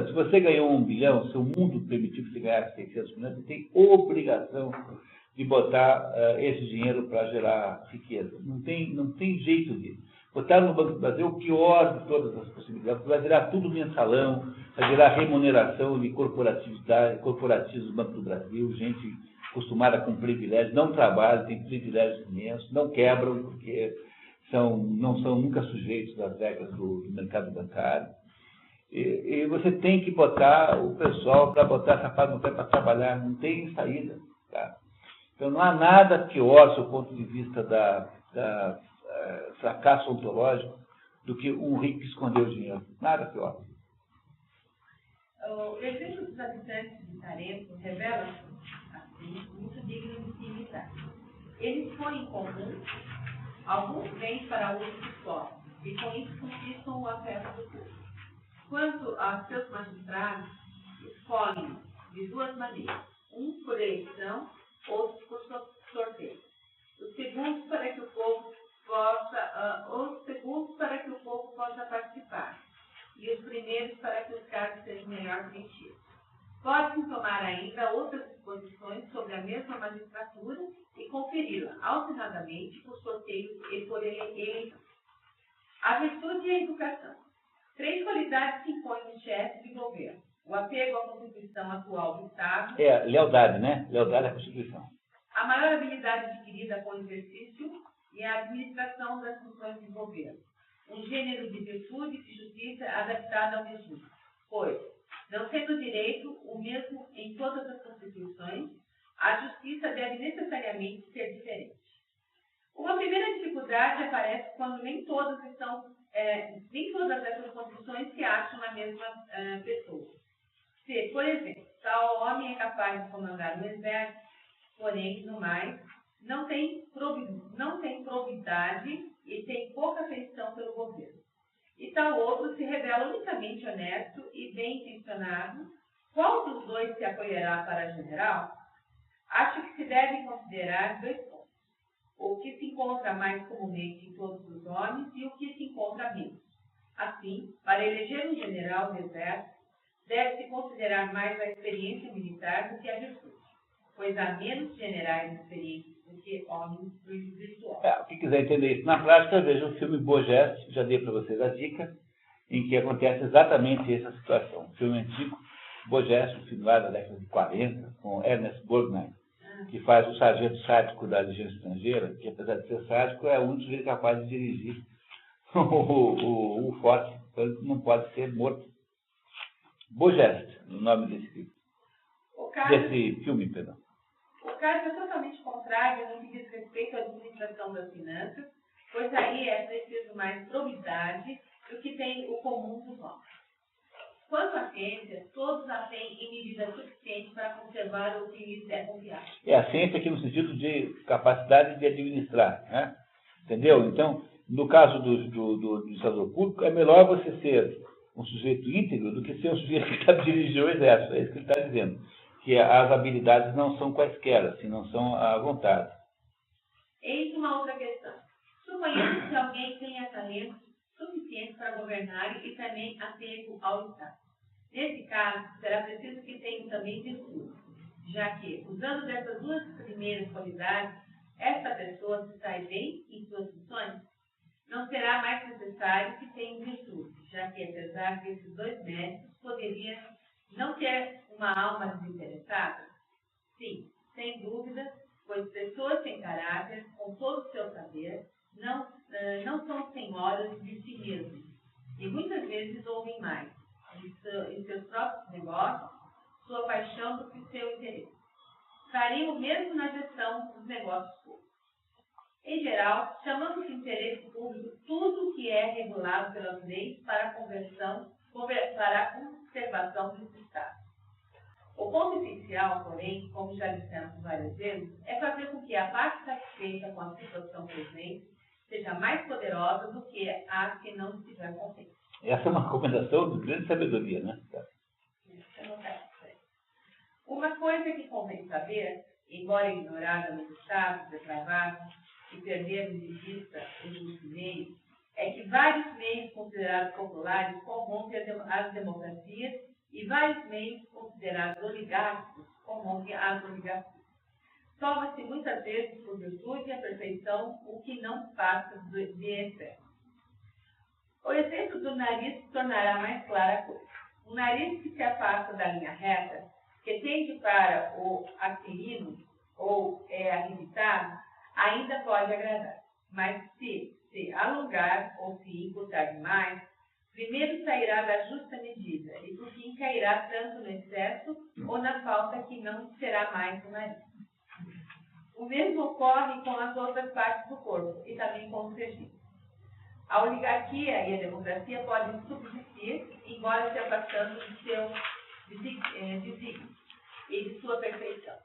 Se você ganhou 1 bilhão, se o mundo permitiu que você ganhasse 600 milhões, você tem obrigação de botar esse dinheiro para gerar riqueza. Não tem jeito disso. Botar no Banco do Brasil é o pior de todas as possibilidades. Vai virar tudo mensalão, vai virar remuneração de corporativos do Banco do Brasil, gente acostumada com privilégios, não trabalham, tem privilégios imensos, não quebram, porque não são nunca sujeitos às regras do mercado bancário. E você tem que botar o pessoal para botar sapato no pé para trabalhar, não tem saída. Tá? Então não há nada pior, do ponto de vista da fracasso ontológico, do que um rico que escondeu o dinheiro. Nada pior. O exemplo dos habitantes de Tarento revela, assim, muito digno de se imitar. Eles põem em comum alguns bens para uso pessoal e com isso conquistam o afeto do povo. Quanto aos seus magistrados, escolhem de duas maneiras, um por eleição, outro por sorteio. Os segundos para que o povo possa participar e os primeiros para que os cargos sejam melhor preenchidos. Pode-se tomar ainda outras disposições sobre a mesma magistratura e conferi-la alternadamente por sorteio e por eleição. A virtude e a educação. 3 qualidades se impõem no chefe de governo. O apego à Constituição atual do Estado. Lealdade, né? Lealdade à Constituição. A maior habilidade adquirida com o exercício e a administração das funções de governo. Um gênero de virtude e justiça adaptado ao regime. Pois, não sendo direito o mesmo em todas as constituições, a justiça deve necessariamente ser diferente. Uma primeira dificuldade aparece quando nem todas essas condições se acham na mesma pessoa. Se, por exemplo, tal homem é capaz de comandar um exército, porém, no mais, não tem probidade e tem pouca afeição pelo governo. E tal outro se revela unicamente honesto e bem-intencionado, qual dos dois se acolherá para general? Acho que se deve considerar 2 pontos. O que se encontra mais comumente em todos os homens e o que se encontra menos. Assim, para eleger um general do exército, deve-se considerar mais a experiência militar do que a virtude, pois há menos generais experientes do que homens virtuosos. Quem quiser entender isso na prática, veja o filme Boa Geste, já dei para vocês a dica, em que acontece exatamente essa situação. Um filme antigo, Boa Geste, um filme lá da década de 40, com Ernest Borgnine, que faz o sargento sádico da Legião Estrangeira, que apesar de ser sádico, é o único sujeito capaz de dirigir o forte, então ele não pode ser morto. Boa Geste, o nome desse filme. O caso desse filme, perdão. O caso é totalmente contrário no que diz respeito à administração das finanças, pois aí é preciso mais probidade do que tem o comum dos homens. Quanto à ciência, todos a têm em medida suficiente para conservar o que lhes é confiável. É a ciência aqui no sentido de capacidade de administrar, né? Entendeu? Então, no caso do administrador público, é melhor você ser um sujeito íntegro do que ser um sujeito que está dirigindo o exército. É isso que ele está dizendo. Que as habilidades não são quaisquer, assim, não são à vontade. Eis uma outra questão. Suponhamos que alguém tenha talento suficiente para governar e também apego ao Estado. Nesse caso, será preciso que tenha também virtude, já que, usando dessas duas primeiras qualidades, esta pessoa se sai bem em suas funções, não será mais necessário que tenha virtude, já que, apesar desses dois méritos, poderia não ter uma alma desinteressada? Sim, sem dúvida, pois pessoas sem caráter, com todo o seu saber, não são senhoras de si mesmas, e muitas vezes ouvem mais em seus próprios negócios sua paixão do que seu interesse. Fariam o mesmo na gestão dos negócios públicos. Em geral, chamamos de interesse público tudo o que é regulado pelas leis para a conservação desse Estado. O ponto essencial, porém, como já dissemos várias vezes, é fazer com que a parte satisfeita com a situação presente seja mais poderosa do que a que não estiver contente. Essa é uma recomendação de grande sabedoria, né? Uma coisa que convém saber, embora ignorada nos estados depravados e perdermos de vista os justo meios, é que vários meios considerados populares corrompem as democracias e vários meios considerados oligárquicos corrompem as oligarquias. Toma-se muitas vezes por virtude e a perfeição o que não passa de excesso. O exemplo do nariz tornará mais clara a coisa. Um nariz que se afasta da linha reta, que tende para o aquilino ou é arrebitado, ainda pode agradar. Mas se alongar ou se encurtar demais, primeiro sairá da justa medida e por fim cairá tanto no excesso ou na falta que não será mais o nariz. O mesmo ocorre com as outras partes do corpo e também com os regimes. A oligarquia e a democracia podem subsistir, embora se afastando de seu desígnio e de sua perfeição.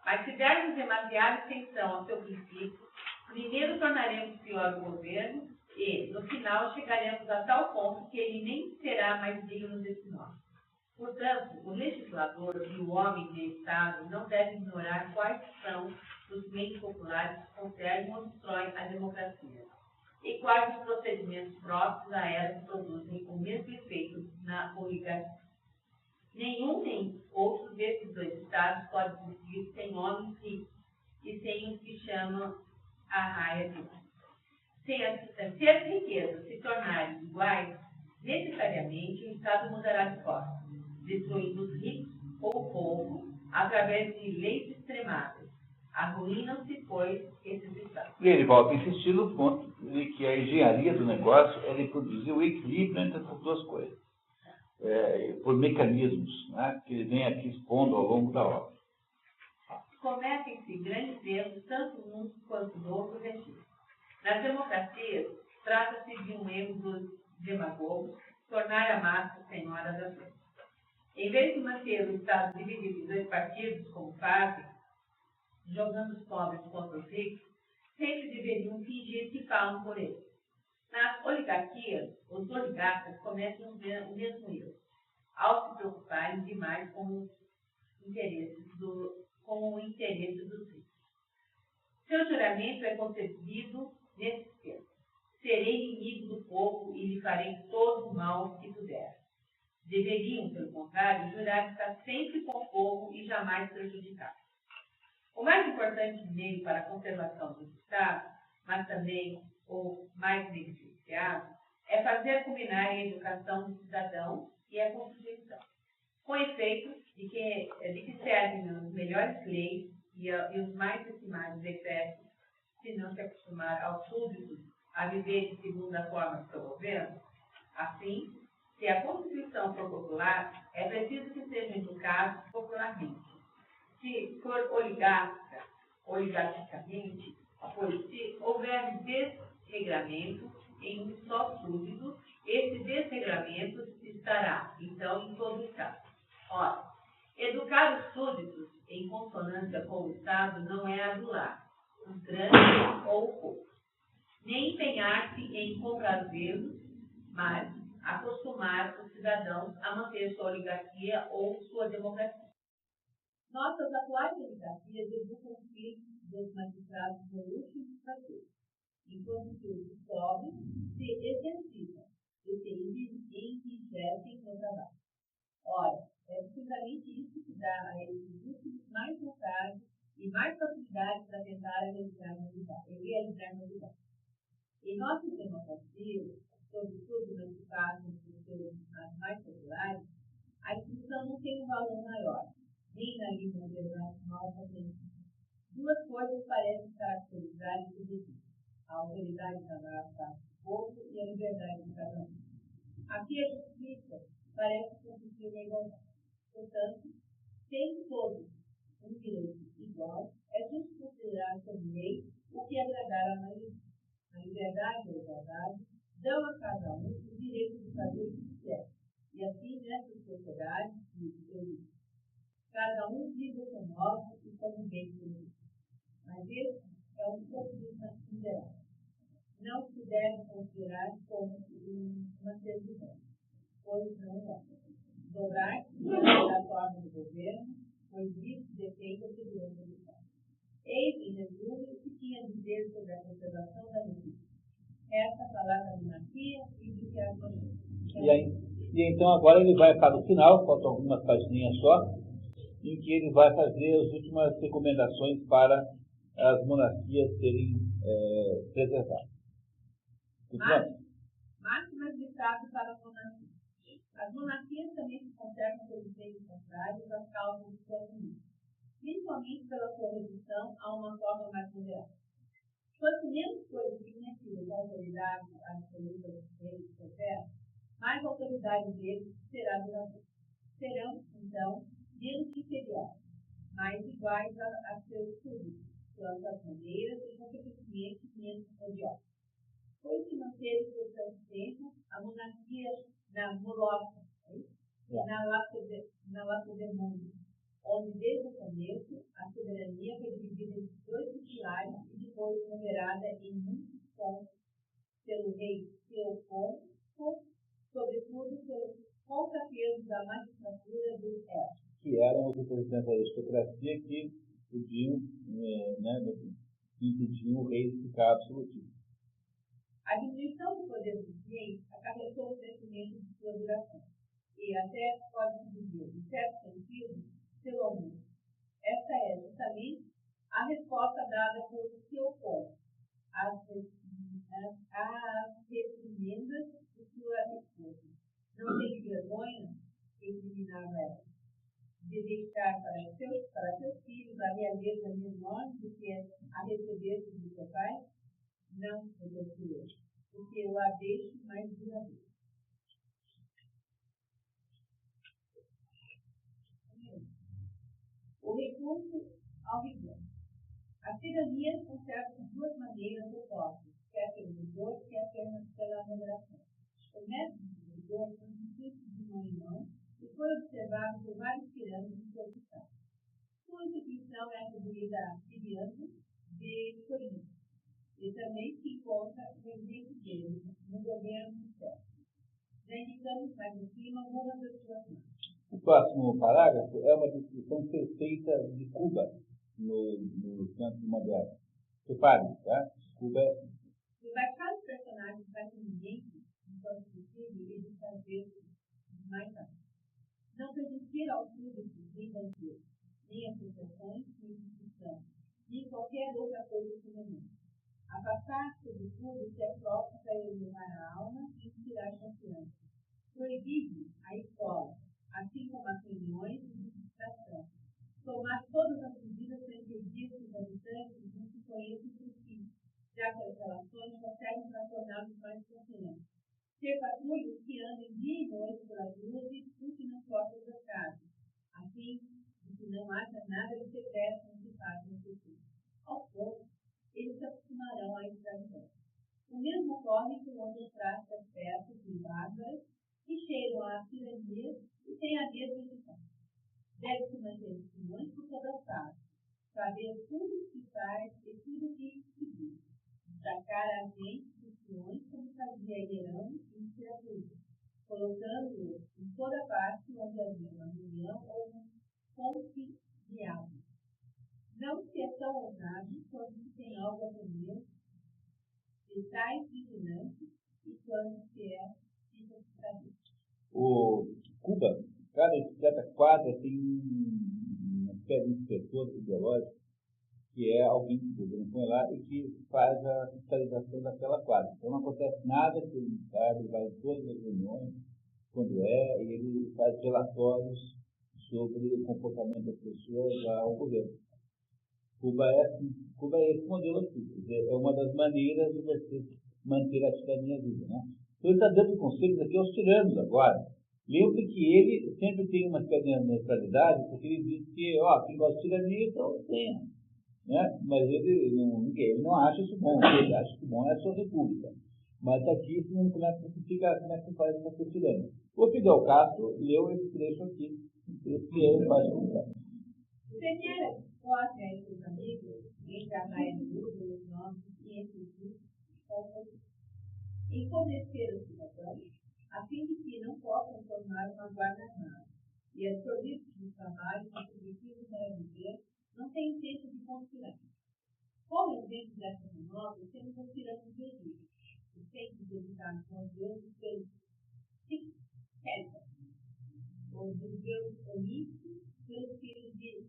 Mas se dermos demasiada atenção ao seu princípio, primeiro tornaremos pior o governo e, no final, chegaremos a tal ponto que ele nem será mais digno desse nome. Portanto, o legislador e o homem de Estado não devem ignorar quais são os meios populares que conservam ou destroem a democracia e quais os procedimentos próprios a ela que produzem o mesmo efeito na oligarquia. Nenhum nem outro desses dois estados pode existir sem homens ricos e sem os que chamam a raia de homem. Se as riquezas se tornarem iguais, necessariamente o Estado mudará de forma, destruindo os ricos ou o povo através de leis extremadas. Arruinam-se, pois, esses estados. E ele volta a insistir no ponto de que a engenharia do negócio é de produzir o equilíbrio entre essas duas coisas, por mecanismos, né, que ele vem aqui expondo ao longo da obra. Cometem-se grandes erros, tanto num quanto no outro regime. Nas democracias, trata-se de um erro dos demagogos tornar a massa senhora das leis. Em vez de manter o Estado dividido em dois partidos, como fazem, jogando os pobres contra os ricos, sempre deveriam fingir que falam por eles. Nas oligarquias, os oligarcas cometem o mesmo erro, ao se preocuparem demais com o interesse dos ricos. Seu juramento é concebido nesse termo: serei inimigo do povo e lhe farei todo o mal que puder. Deveriam, pelo contrário, jurar estar sempre com o povo e jamais prejudicá-lo. O mais importante meio para a conservação dos Estados, mas também o mais negligenciado, é fazer combinar a educação do cidadão e a Constituição, com efeito de que servem as melhores leis e os mais estimados decretos, se não se acostumar aos súditos a viver segundo a forma do seu governo. Assim, se a Constituição for popular, é preciso que sejam educados popularmente. Se for oligarquicamente, pois se houver desregramento em um só súdito, esse desregramento estará, então, em todo o Estado. Ora, educar os súditos em consonância com o Estado não é adular os grandes ou o pouco, nem empenhar-se em comprazê-los, mas acostumar os cidadãos a manter sua oligarquia ou sua democracia. Nossas atuais oligarquias educam os filhos dos magistrados do último prazer, enquanto que os pobres se exercitam e se enriquecem no trabalho. Ora, é precisamente isso que dá a esses últimos mais vontade e mais facilidade para tentar realizar novidades. Em nossas democracias, sobretudo nas que passam por ser as mais populares, a instrução não tem um valor maior, nem na liberdade mal potente. Duas coisas parecem caracterizar esse regime: a autoridade da maior parte do povo e a liberdade de cada um. Aqui a justiça parece consistir na igualdade. Portanto, tendo todos um direito igual, é justo considerar como lei o que agradar à maioria. A liberdade e a igualdade dão a cada um o direito de fazer o que quer. E assim, nessa sociedade, cada um vive com modo e como bem querido. Mas esse é um populismo liberal. Não se deve considerar como uma servidão, pois não é. Dobrar-se da forma do governo, pois isso depende da segurança do Estado. Eis, em resumo, o que tinha a dizer sobre a conservação da justiça. Essa palavra da monarquia e do que a E então agora ele vai para o final, faltam algumas páginas só, em que ele vai fazer as últimas recomendações para as monarquias serem preservadas. Máximas de Estado para as monarquias. As monarquias também se conservam pelos meios contrários às causas do seu mundo, principalmente pela sua redução a uma forma mais moderada. Quanto menos coisas submetidas à autoridade absoluta dos reis que operam, mais a autoridade deles será duradoura. Serão, então, menos inferiores, mais iguais a seus súditos, quanto às maneiras e, consequentemente, menos odiosos. Foi se manteve por tanto tempo a monarquia na Moloca, na Lacedemonia, onde desde o começo a soberania foi dividida em dois pilares e depois moderada em muitos pontos pelo rei Teofonto, sobretudo pelos contrapesos da magistratura dos elfos, que eram os representantes da aristocracia que podiam, impediam o rei de ficar absolutista. A diminuição do poder dos reis acarretou o crescimento de sua duração, e até pode-se dizer, em certo sentido, seu aumento. Esta é justamente a resposta dada por Teofonto às reprimendas de sua esposa. Não tem vergonha, recriminava ela, de deixar para seus filhos a realeza menor do que a receber do seu pai? Não, repetiu, porque eu a deixo mais duradoura. O recurso ao rigor. A tirania conserva de duas maneiras opostas, quer pelo rigor, quer pela moderação. O método do rigor foi discutido de mão em mão e foi observado por vários tiranos de seu estado. Sua instituição é atribuída a Ciriano de Corinto, e também se encontra no exemplo dele no governo do céu. Já indicamos mais em cima algumas das suas marcas. O próximo parágrafo é uma descrição perfeita de Cuba no canto moderno. Reparem, tá? Cuba é... Embaixar os personagens mais eminentes, enquanto possível, e de fazer mais rápido. Não permitir ao público nem banquetes, nem associações, nem discussão, nem qualquer outra coisa semelhante. Afastar-se do tudo que é próprio para iluminar a alma e inspirar confiança. Proibir a escola, assim como as reuniões de distração. Tomar todas as medidas para impedir que os habitantes não se conheçam por si, já que as relações só servem para torná-los mais confiantes. Ter patrulhas que andem dia e noite pelas ruas e discutem nas portas das casas, a fim de não haja nada de secreto entre parte e futuro. Aos poucos, eles se acostumarão à escravidão. O mesmo ocorre com outras práticas perto e bárbaras que chegam à tirania e têm a mesma eficácia. Deve-se manter muito por toda parte, saber tudo o que faz e tudo o que se diz. Destacar a gente dos peões como fazia Hierão em Siracusa, colocando-o em toda parte onde havia uma reunião ou um conciliado. Não se é tão ousado quando se tem algo a temer, de tais vigilantes e quando se é fica-se. O Cuba, cada bicicleta quadra tem uma espécie de inspetor ideológico, que é alguém que o põe lá e que faz a fiscalização daquela quadra. Então não acontece nada que ele não sabe, ele vai em todas as reuniões, quando e ele faz relatórios sobre o comportamento das pessoas ao governo. Cuba é esse modelo aqui, quer dizer, é uma das maneiras de você manter a tirania viva, né? Então ele está dando conselhos aqui aos tiranos agora. Lembre que ele sempre tem uma espécie de neutralidade, porque ele diz que, quem gosta de tirania, então tenha. Né? Mas ele não acha isso bom, ele acha que bom é a sua república. Mas aqui, ensinando como é que se faz com o tirano. O Fidel Castro leu esse trecho aqui, que ele faz com o Primeira, gosta entre os amigos, entre a raia de luz, os nomes e entre si, empobrecer os cidadãos, a fim de que não possam formar uma guarda armada e absorvidos do trabalho contributivos para viver, não tem tempo de conspirar. Como exemplo dessa manobra, temos os tiranos do Egito, os tempos dedicados aos deuses pelos César, os dos deuses olímpicos pelos filhos de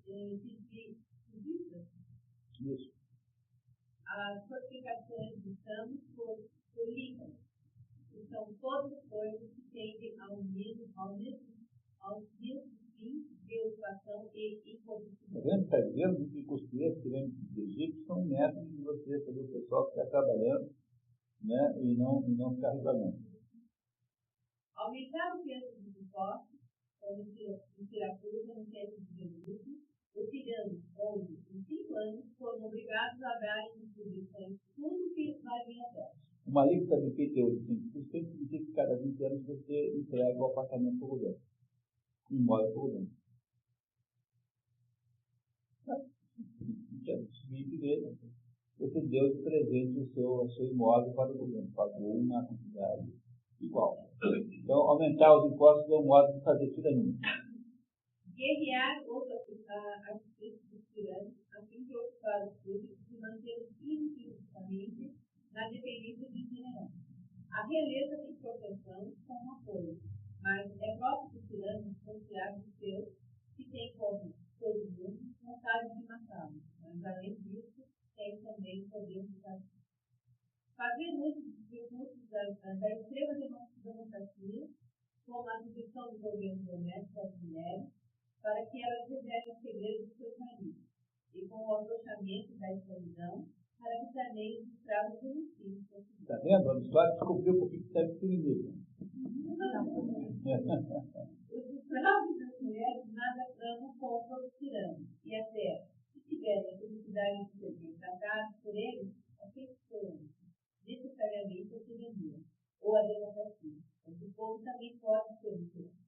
Isso. As fortificações de Samos por Líbano, que são todas coisas que tendem aos mesmos fins de ocupação e empobrecimento. Está dizendo que os pirâmides do Egito são métodos de você fazer o pessoal ficar trabalhando, né, e não ficar reclamando. Aumentar o peso dos impostos, como em Siracusa, no tempo de Jesus, os tiranos, onde, em 5 anos, foram obrigados a darem distribuições tudo que valia a terra. Uma lei que está de IPTU de 5% significa que cada 20 anos você entrega o apartamento para o governo. Um imóvel para o governo. Você deu de presente o seu imóvel para o governo. Pagou uma quantidade igual. Então, aumentar os impostos é um modo de fazer tirania. Guerrear as dos tiranos, a fim de ocupar os públicos e mantê-los ininterruptamente na dependência de general. A realeza tem proteção com apoio, mas é próprio dos tiranos confiar dos seus, que tem como todo mundo vontade de matá-los, mas além disso, tem também o poder de fazer. Fazer uso dos recursos da extrema democracia, como a sugestão do governo doméstico às mulheres, para que elas revelem os segredos dos seus maridos, e com o afrouxamento da escravidão, para que também os escravos denunciem. Está vendo? A história descobriu por que serve feminismo. Os escravos das mulheres nada amam contra os tiranos, e até, se tiverem a felicidade de ser tratados por eles, afeiçoam necessariamente a tirania, ou a democracia, onde o povo também pode ser um tirano.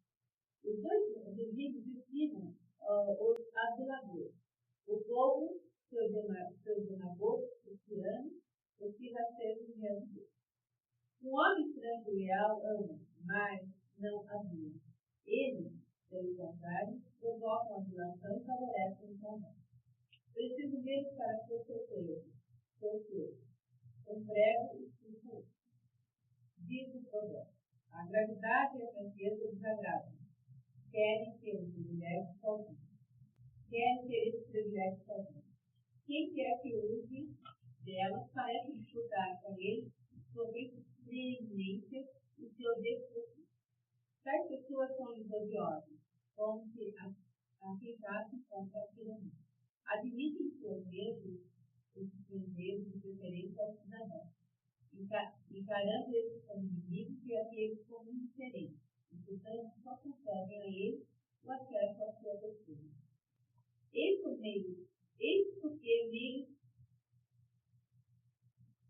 Os dois regimes ensinam os aduladores. O povo se ordenador, os tiranos, os que rasteiros diante dele. Um homem franco e leal ama, mas não adula. Eles, pelo contrário, provocam a adulação e favorecem o combate. Preciso deles para ser solteiro. Emprego e expulso. Diz o provérbio. A gravidade e a franqueza desagradam. Querem ter os privilégios sozinhos. Quem quer que use delas parece disputar com eles sobre preeminência e seu despotismo. Tais pessoas são odiosas, como se atentassem contra a tirania. Admitem por vezes os estrangeiros de preferência aos cidadãos, encarando eles como inimigos e aqueles como indiferentes, e portanto só concedem a eles o acesso à sua pessoa. meios. Eis porque meios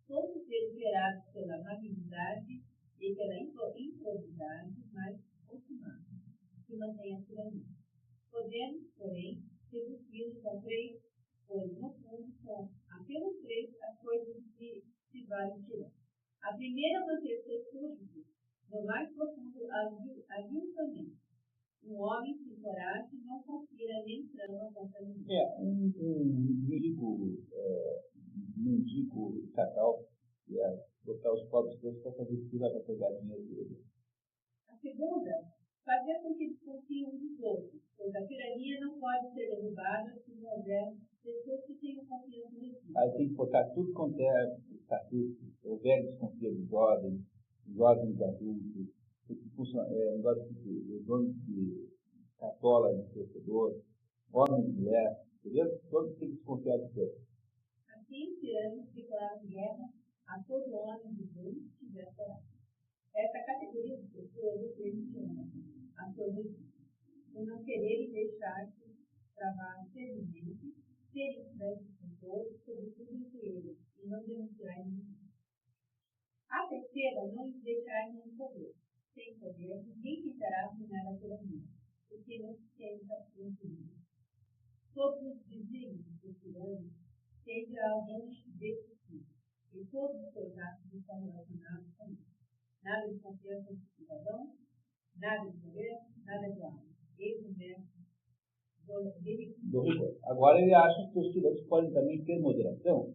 todos eles gerados pela malignidade e pela improbidade mais ultimada, que mantém a tirania. Podemos, porém, reduzir-nos a três, pois, no fundo, são apenas três as coisas que se valem tirar. A primeira, manter-se súbito, no mais profundo aviltamento. Um homem sem coragem não conspira nem trama contra ninguém. Mendigo estatal ia botar os pobres todos para fazer fila para pegar dinheiro dele. A segunda, fazer com que desconfiem uns dos outros, pois a tirania não pode ser derrubada se não houver pessoas que tenham confiança em si. Aí tem que botar tudo quanto é estatuto. O velho desconfia dos jovens adultos, negócio de dono de cartola, de torcedor, homem e mulher, entendeu? Todos têm que desconfiar de todos. Assim, tiranos declaram guerra a todo homem de Deus que tiver coragem. Essa categoria de pessoas determina a sua vida, por não quererem deixar-se travar felizmente, serem francos com todos, sobretudo entre eles, e não denunciarem ninguém. A terceira, não lhes deixar nenhum poder. Sem poder, ninguém tentará arruinar a tirania, porque não se tenta tranquilo. Todos os desígnios dos tiranos tendem a algum desse tipo, e todos os seus atos estão relacionados com isso. Nada de confiança dos cidadãos, nada de poder, nada de alma. Eis o mestre do rigor. Agora ele acha que os tiranos podem também ter moderação,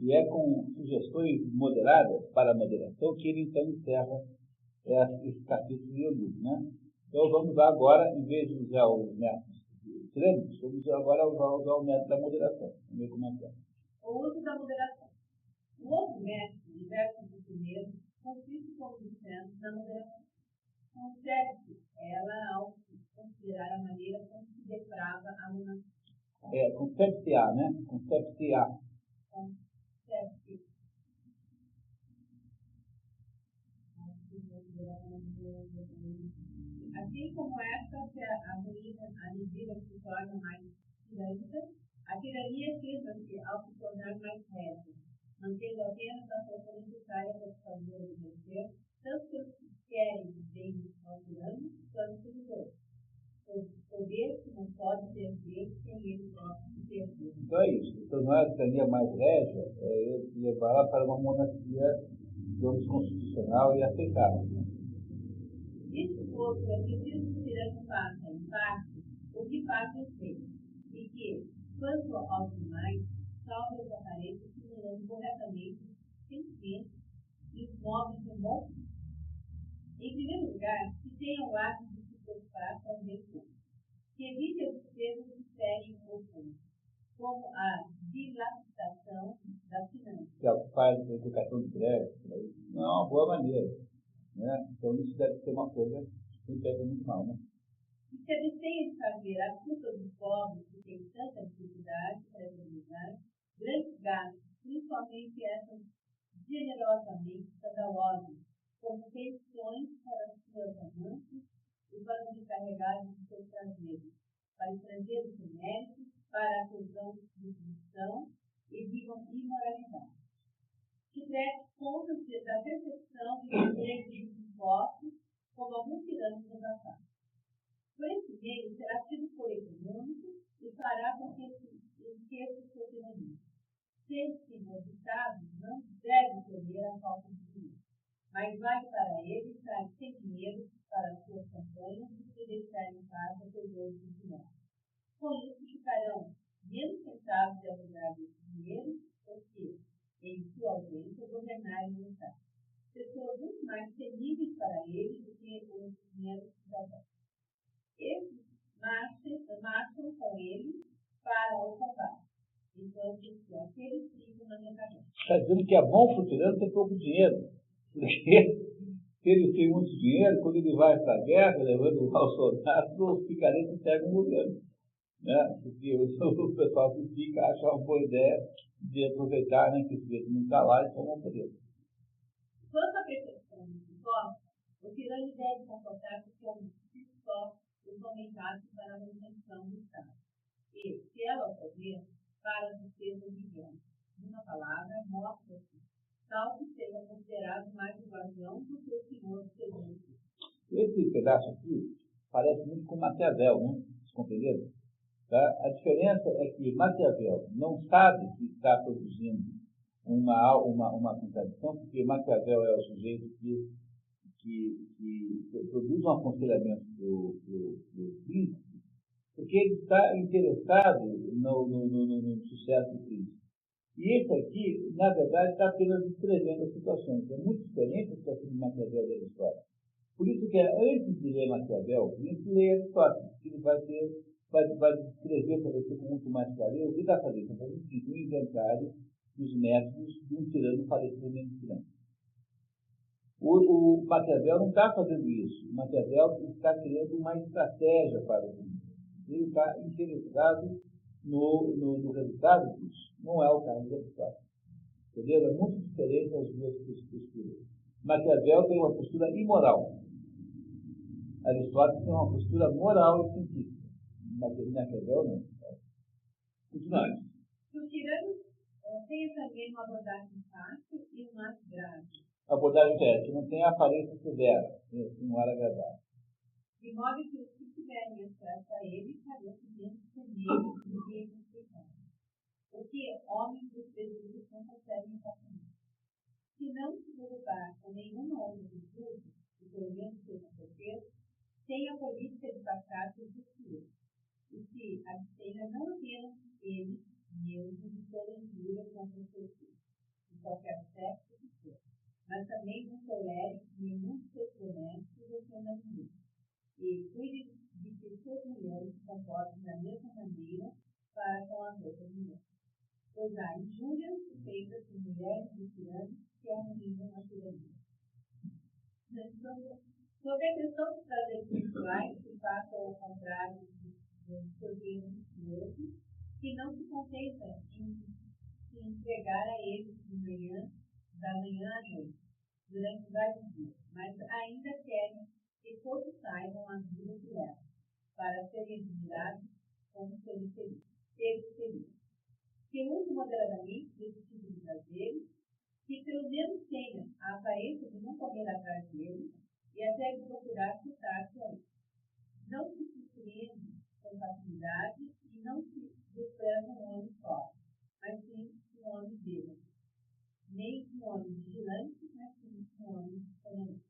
e é com sugestões moderadas para a moderação que ele então encerra esse capítulo de livro, né? Então vamos lá agora, em vez de usar os métodos tiranos, vamos agora usar o método da moderação. Vamos ver como é que é. O uso da moderação. O outro método, diverso do primeiro, consiste, como dissemos, na moderação. Concebe-se ela ao considerar a maneira como se deprava a monarquia. Concebe-se-á, né? Concebe-se-á. Concebe-se. Assim como esta se arruína à medida que se torna mais tirânica, a tirania firma-se ao se tornar mais reta, mantendo apenas a força necessária para se fazer obedecer, tanto pelos que querem bem ao tirano, quanto pelos outros. Poder que não pode ser dele sem ele próprio ter dele. Então é isso. Tornar a tirania mais régia é levá-la para uma monarquia, digamos, constitucional e aceitável. Isso posto é preciso que o tirano faça, em parte, o que faz respeito, e que, quanto aos demais, salve as aparências simulando corretamente os sentimentos e os modos de modo. Em primeiro lugar, que tenha o hábito de se preocupar com o recurso, que evite as despesas que ferem o fundo, como a dilapidação da finança. Que faz a educação de crédito, não é uma boa maneira, né? Então isso deve ser uma coisa que pega muito mal, né? E se abstenha de fazer a culpa dos pobres que têm tanta dificuldade para realizar grandes gastos, principalmente essas generosamente escandalosas, como pensões para suas amantes e para os encarregados de seus prazeres, para estrangeiros de mérito, para a fusão de função e de imoralidade. Que preste contas da percepção e do direito dos impostos, como alguns tiranos no passado. Por esse meio, será tido por econômico e fará com que esqueça sua tirania. Sendo-se no Estado, não deve temer a falta de dinheiro, mas vale para ele estar sem dinheiro para suas campanhas e se deixar em casa tesouro de dinheiro. Com isso, ficarão menos tentados de alugar esse dinheiro, porque, em sua ausência, governarem o Estado. Pessoas muito mais temíveis para ele do que os meros cidadãos. Esses marcham com ele para o combate, enquanto que aqueles ficam na decadência. Está dizendo que é bom para o tirano ter pouco dinheiro, porque se ele tem muito dinheiro, quando ele vai para a guerra, levando aos soldados, os picaretas pegam o governo, né? Porque o pessoal que fica acha uma boa ideia de aproveitar, né, que o sujeito não está lá e toma o poder. Quanto à percepção dos impostos, o tirano deve comportar-se como se só os aumentasse para a manutenção do Estado. E, se ela poder para os seres viventes. Numa palavra, mostra-se tal que seja considerado mais o guardião do que o senhor do serviço. Esse pedaço aqui parece muito com Maquiavel, né? Vocês compreenderam? Tá? A diferença é que Maquiavel não sabe que está produzindo uma contradição, porque Maquiavel é o sujeito que produz um aconselhamento do príncipe, porque ele está interessado no sucesso do príncipe. E esse aqui, na verdade, está apenas descrevendo as situações. É muito diferente da situação de Maquiavel da história. Por isso que antes de ler Maquiavel, a gente lê Aristóteles, que ele vai descrever para você com muito mais clareza o que está fazendo. Está fazendo um inventário dos métodos de um tirano parecer menos tirano. O Maquiavel não está fazendo isso. O Maquiavel está criando uma estratégia para o mundo. Ele está interessado no resultado disso. Não é o caso de Aristóteles. Entendeu? É muito diferente as duas posturas. Maquiavel tem uma postura imoral. Aristóteles tem uma postura moral e científica. Maquiavel não. Continuamos. O tirano tem também uma abordagem fácil e o mais grave. A abordagem é que não tem a aparência severa, um ar agradável. De modo que os que tiverem acesso a ele parecem menos temíveis e respeitados. O que homens desprezíveis não conseguem fazer. Se não se preocupar com nenhuma outra virtude, e pelo menos seja certeza, tem a política de passar por justiça, e se abstenha não apenas ele mesmo de toda injúria contra o seu filho, de qualquer sexo que for, mas também não tolere nenhum de seus domésticos ou seu marido, e cuide de que suas mulheres se comportem da mesma maneira para com as outras mulheres. Pois há injúrias feitas por mulheres de tiranos que arruinam a tirania. Sobre a questão dos prazeres sexuais, que passa ao contrário dos prazeres viciosos, que não se contenta em se entregar a eles da manhã à noite, durante vários dias, mas ainda querem que todos saibam a vida que levam, para serem admirados como seres felizes. Que use moderadamente desse tipo de prazeres, que pelo menos tenha a aparência de não correr atrás dele e até de procurar chutar-se a ele. Não se surpreende com facilidade e não se despreza um homem forte, mas sim um homem bêbado. Nem um homem vigilante, mas sim um homem sonolento.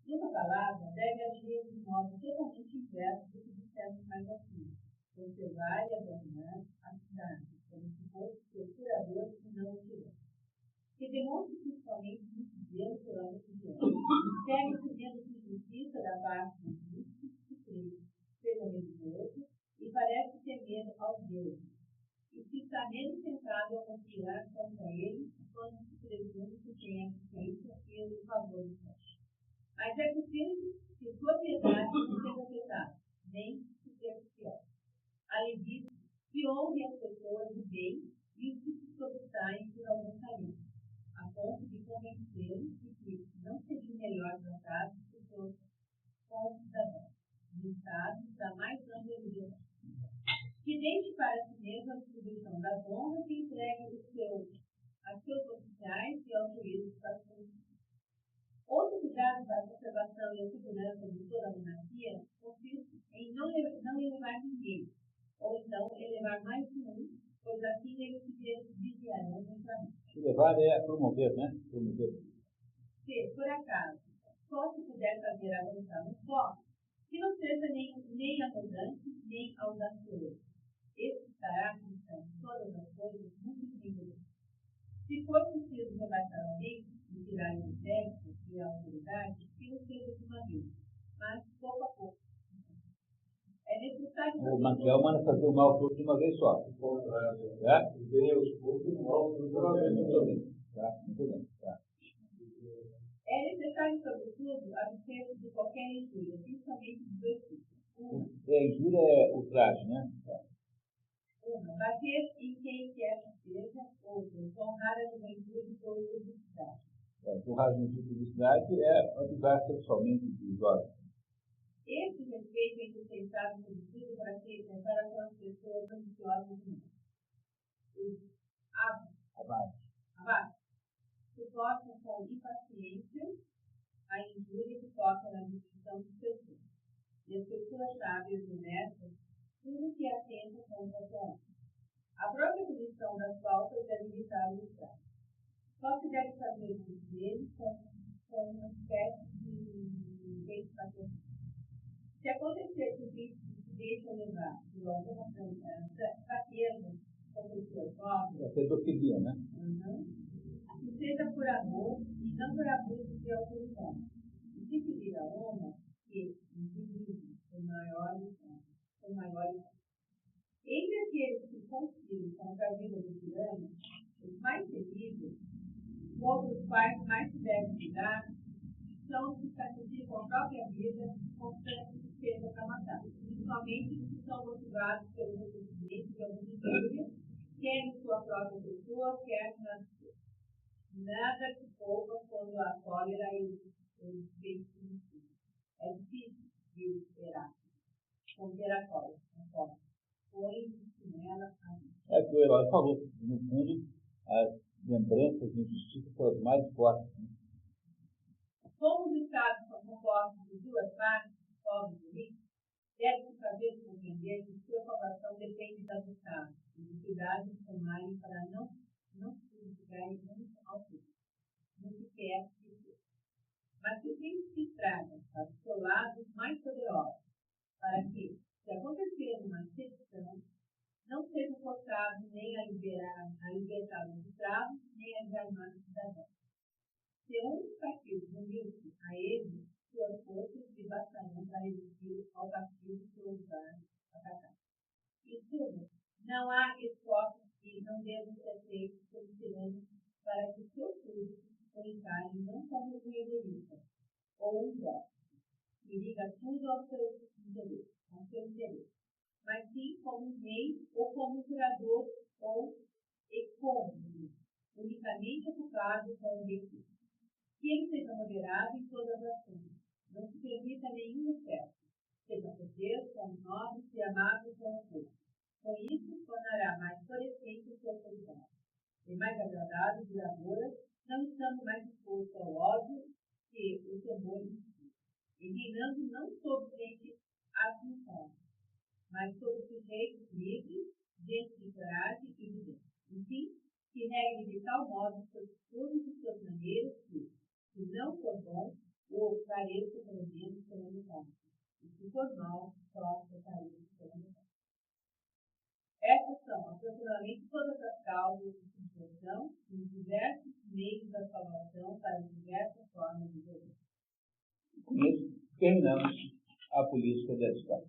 Numa palavra, deve agir de modo totalmente inverso do que dissemos mais acima. Conservar e abandonar a cidade, como se fosse seu curador e não o tirano. Que demonstre principalmente muito zelo pela religião. Segue sendo injustiça da parte dos místicos que creem, seja religioso, e parece temer aos deuses. E se está menos tentado a conspirar contra ele, quando se presume que tem a ciência e o favor do céu. Mas é possível que sua piedade não seja afetada, nem superficial. Além disso, que honre as pessoas do bem e os que se sobressaem por algum carinho, a ponto de convencê-los de que não seria melhor tratado que seus concidadãos, no estado da mais ampla liberdade. Que deixe para si mesmo a distribuição das honras e entregue a seus oficiais e aos juízes para todos. Outro cuidado da conservação e a segurança de toda a monarquia consiste em não elevar ninguém, ou então elevar mais de um, pois assim eles se desviarão mutuamente. Elevar é promover, né? Promover. Se, por acaso, só se puder fazer avançar um só, que não seja nem arrogante, nem audacioso. Esses caráteres são, todas as coisas, muito rigorosos. Se for preciso rebaixar alguém e tirar o mérito e a autoridade, que não seja de uma vez, mas pouco a pouco. É necessário. O Maquiavel manda fazer o mal todo de uma vez só. Deus, o mal de uma vez. Muito bem. Tá. É necessário, sobretudo, abster de qualquer injúria, principalmente de dois tipos. Injúria é ultraje, né? Uma, bater em quem quer que seja, outra, honrar a juventude por publicidade. Honrar a juventude por publicidade é abusar sexualmente de jovens. Esse respeito é indispensável, sobretudo, para aquelas pessoas ambiciosas do mundo. Os abaixo suportam com impaciência a injúria que toca na discussão dos pessoas. E as pessoas sábias e honestas, tudo que atenta contra a sua honra. A própria punição das faltas é limitada no Estado. Só se deve fazer o uso deles com uma espécie de identificação. Se acontecer que o bispo se deixa levar por alguma fraqueza com pessoas próprias, é pedofilia, né? Que seja por amor e não por abuso de autoridade. E se pedir a honra, que indivíduos com maiores. Entre aqueles que conspiram contra a vida do tirano, os mais terríveis, contra os quais mais se deve cuidar, são os que sacrificam a própria vida constante de seja para matar, principalmente os que são motivados pelo ressentimento de alguma injúria, quer em sua própria pessoa, quer na sua. Nada se poupa quando a cólera e os feitos de si. É difícil de esperar. Conter a cólera. Põe-se nela a vida. É o que o Herói falou. No fundo, as lembranças de injustiça são as mais fortes. Né? Como os estados são compostos de duas partes, pobres e ricos, deve-se fazer compreender que sua salvação depende das estados e de cuidado de tomarem para não purificarem uns aos outros, no que quer que seja. Mas que se estraga para os seus lados mais poderosos, para que, se acontecer uma exceção, não seja forçado nem a libertar os escravos, nem a desarmar os cidadãos. Se um dos partidos unir-se a eles, suas forças lhe bastarão para resistir ao partido que ousar atacar. Em suma, não há esforços que não devem ser feitos pelos tiranos para que seus súditos o encarem não como um egoísta ou um déspota, que liga tudo ao seu interesse, mas sim como um rei ou como um curador ou ecônomo, unicamente ocupado com o benefício. Que ele seja moderado em todas as ações, não se permita nenhum excesso, seja corteiro com os nobres e amável com o povo. Com isso, tornará mais florescente o seu cuidado, e mais agradável e duradoura, não estando mais exposto ao ódio que o temor inspira, e reinando não sobre gente admirável, mas sobre sujeitos livres, gente de coragem e de bem. Enfim, que regue de tal modo todos os seus maneiros que, se não for bom, o pareça pelo menos pela metade, e se for mal, só o pareça pela metade. Essas são, aproximadamente, todas as causas de situação e os diversos meios da salvação para as diversas formas de viver. Com isso, terminamos a política da escola.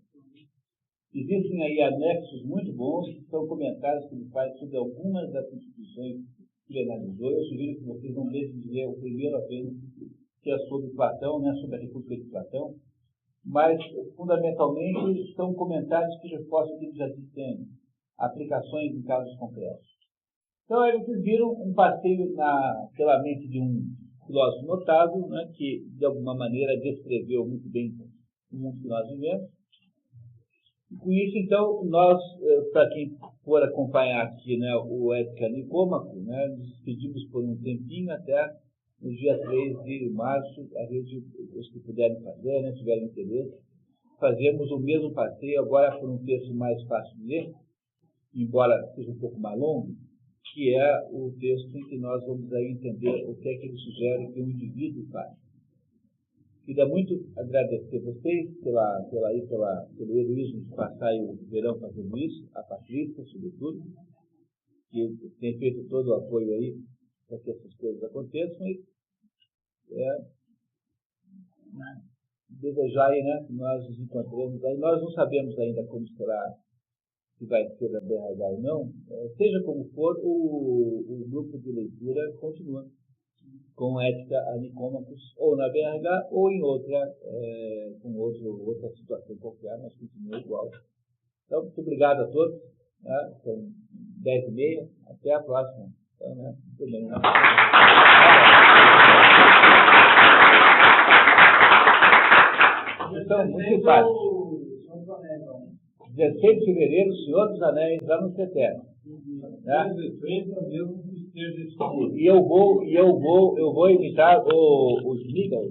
Existem aí anexos muito bons que são comentários que ele faz sobre algumas das instituições que ele analisou. Eu sugiro que vocês não deixem de ler o primeiro apenas, que é sobre Platão, né, sobre a República de Platão, mas, fundamentalmente, são comentários que reforçam o que ele já disse, aplicações em casos concretos. Então, aí vocês viram um passeio pela mente de um filósofo notável, né, que, de alguma maneira, descreveu muito bem o mundo que nós vivemos. E com isso, então, nós, para quem for acompanhar aqui, né, o Ética Nicômaco, né, nos despedimos por um tempinho até no dia 3 de março, a gente, os que puderem fazer, né, tiverem interesse, fazemos o mesmo passeio, agora por um texto mais fácil de ler, embora seja um pouco mais longo, que é o texto em que nós vamos aí entender o que é que ele sugere que o indivíduo faz. Queria muito agradecer a vocês pelo heroísmo de passar o verão fazendo isso, a Patrícia, sobretudo, que tem feito todo o apoio aí para que essas coisas aconteçam, e desejar aí, né, que nós nos encontremos aí. Nós não sabemos ainda como será, se vai ser da BRH ou não. Seja como for, o grupo de leitura continua com Ética a Nicômacos, ou na BRH, ou em outra outra situação qualquer, mas continua igual. Então, muito obrigado a todos. Né? São 10h30. Até a próxima. Então, né? Muito bem. Né? instrução muito simpática. 16 de fevereiro, o Senhor dos Anéis, lá no CETER. Né? E eu vou imitar o Smeagol.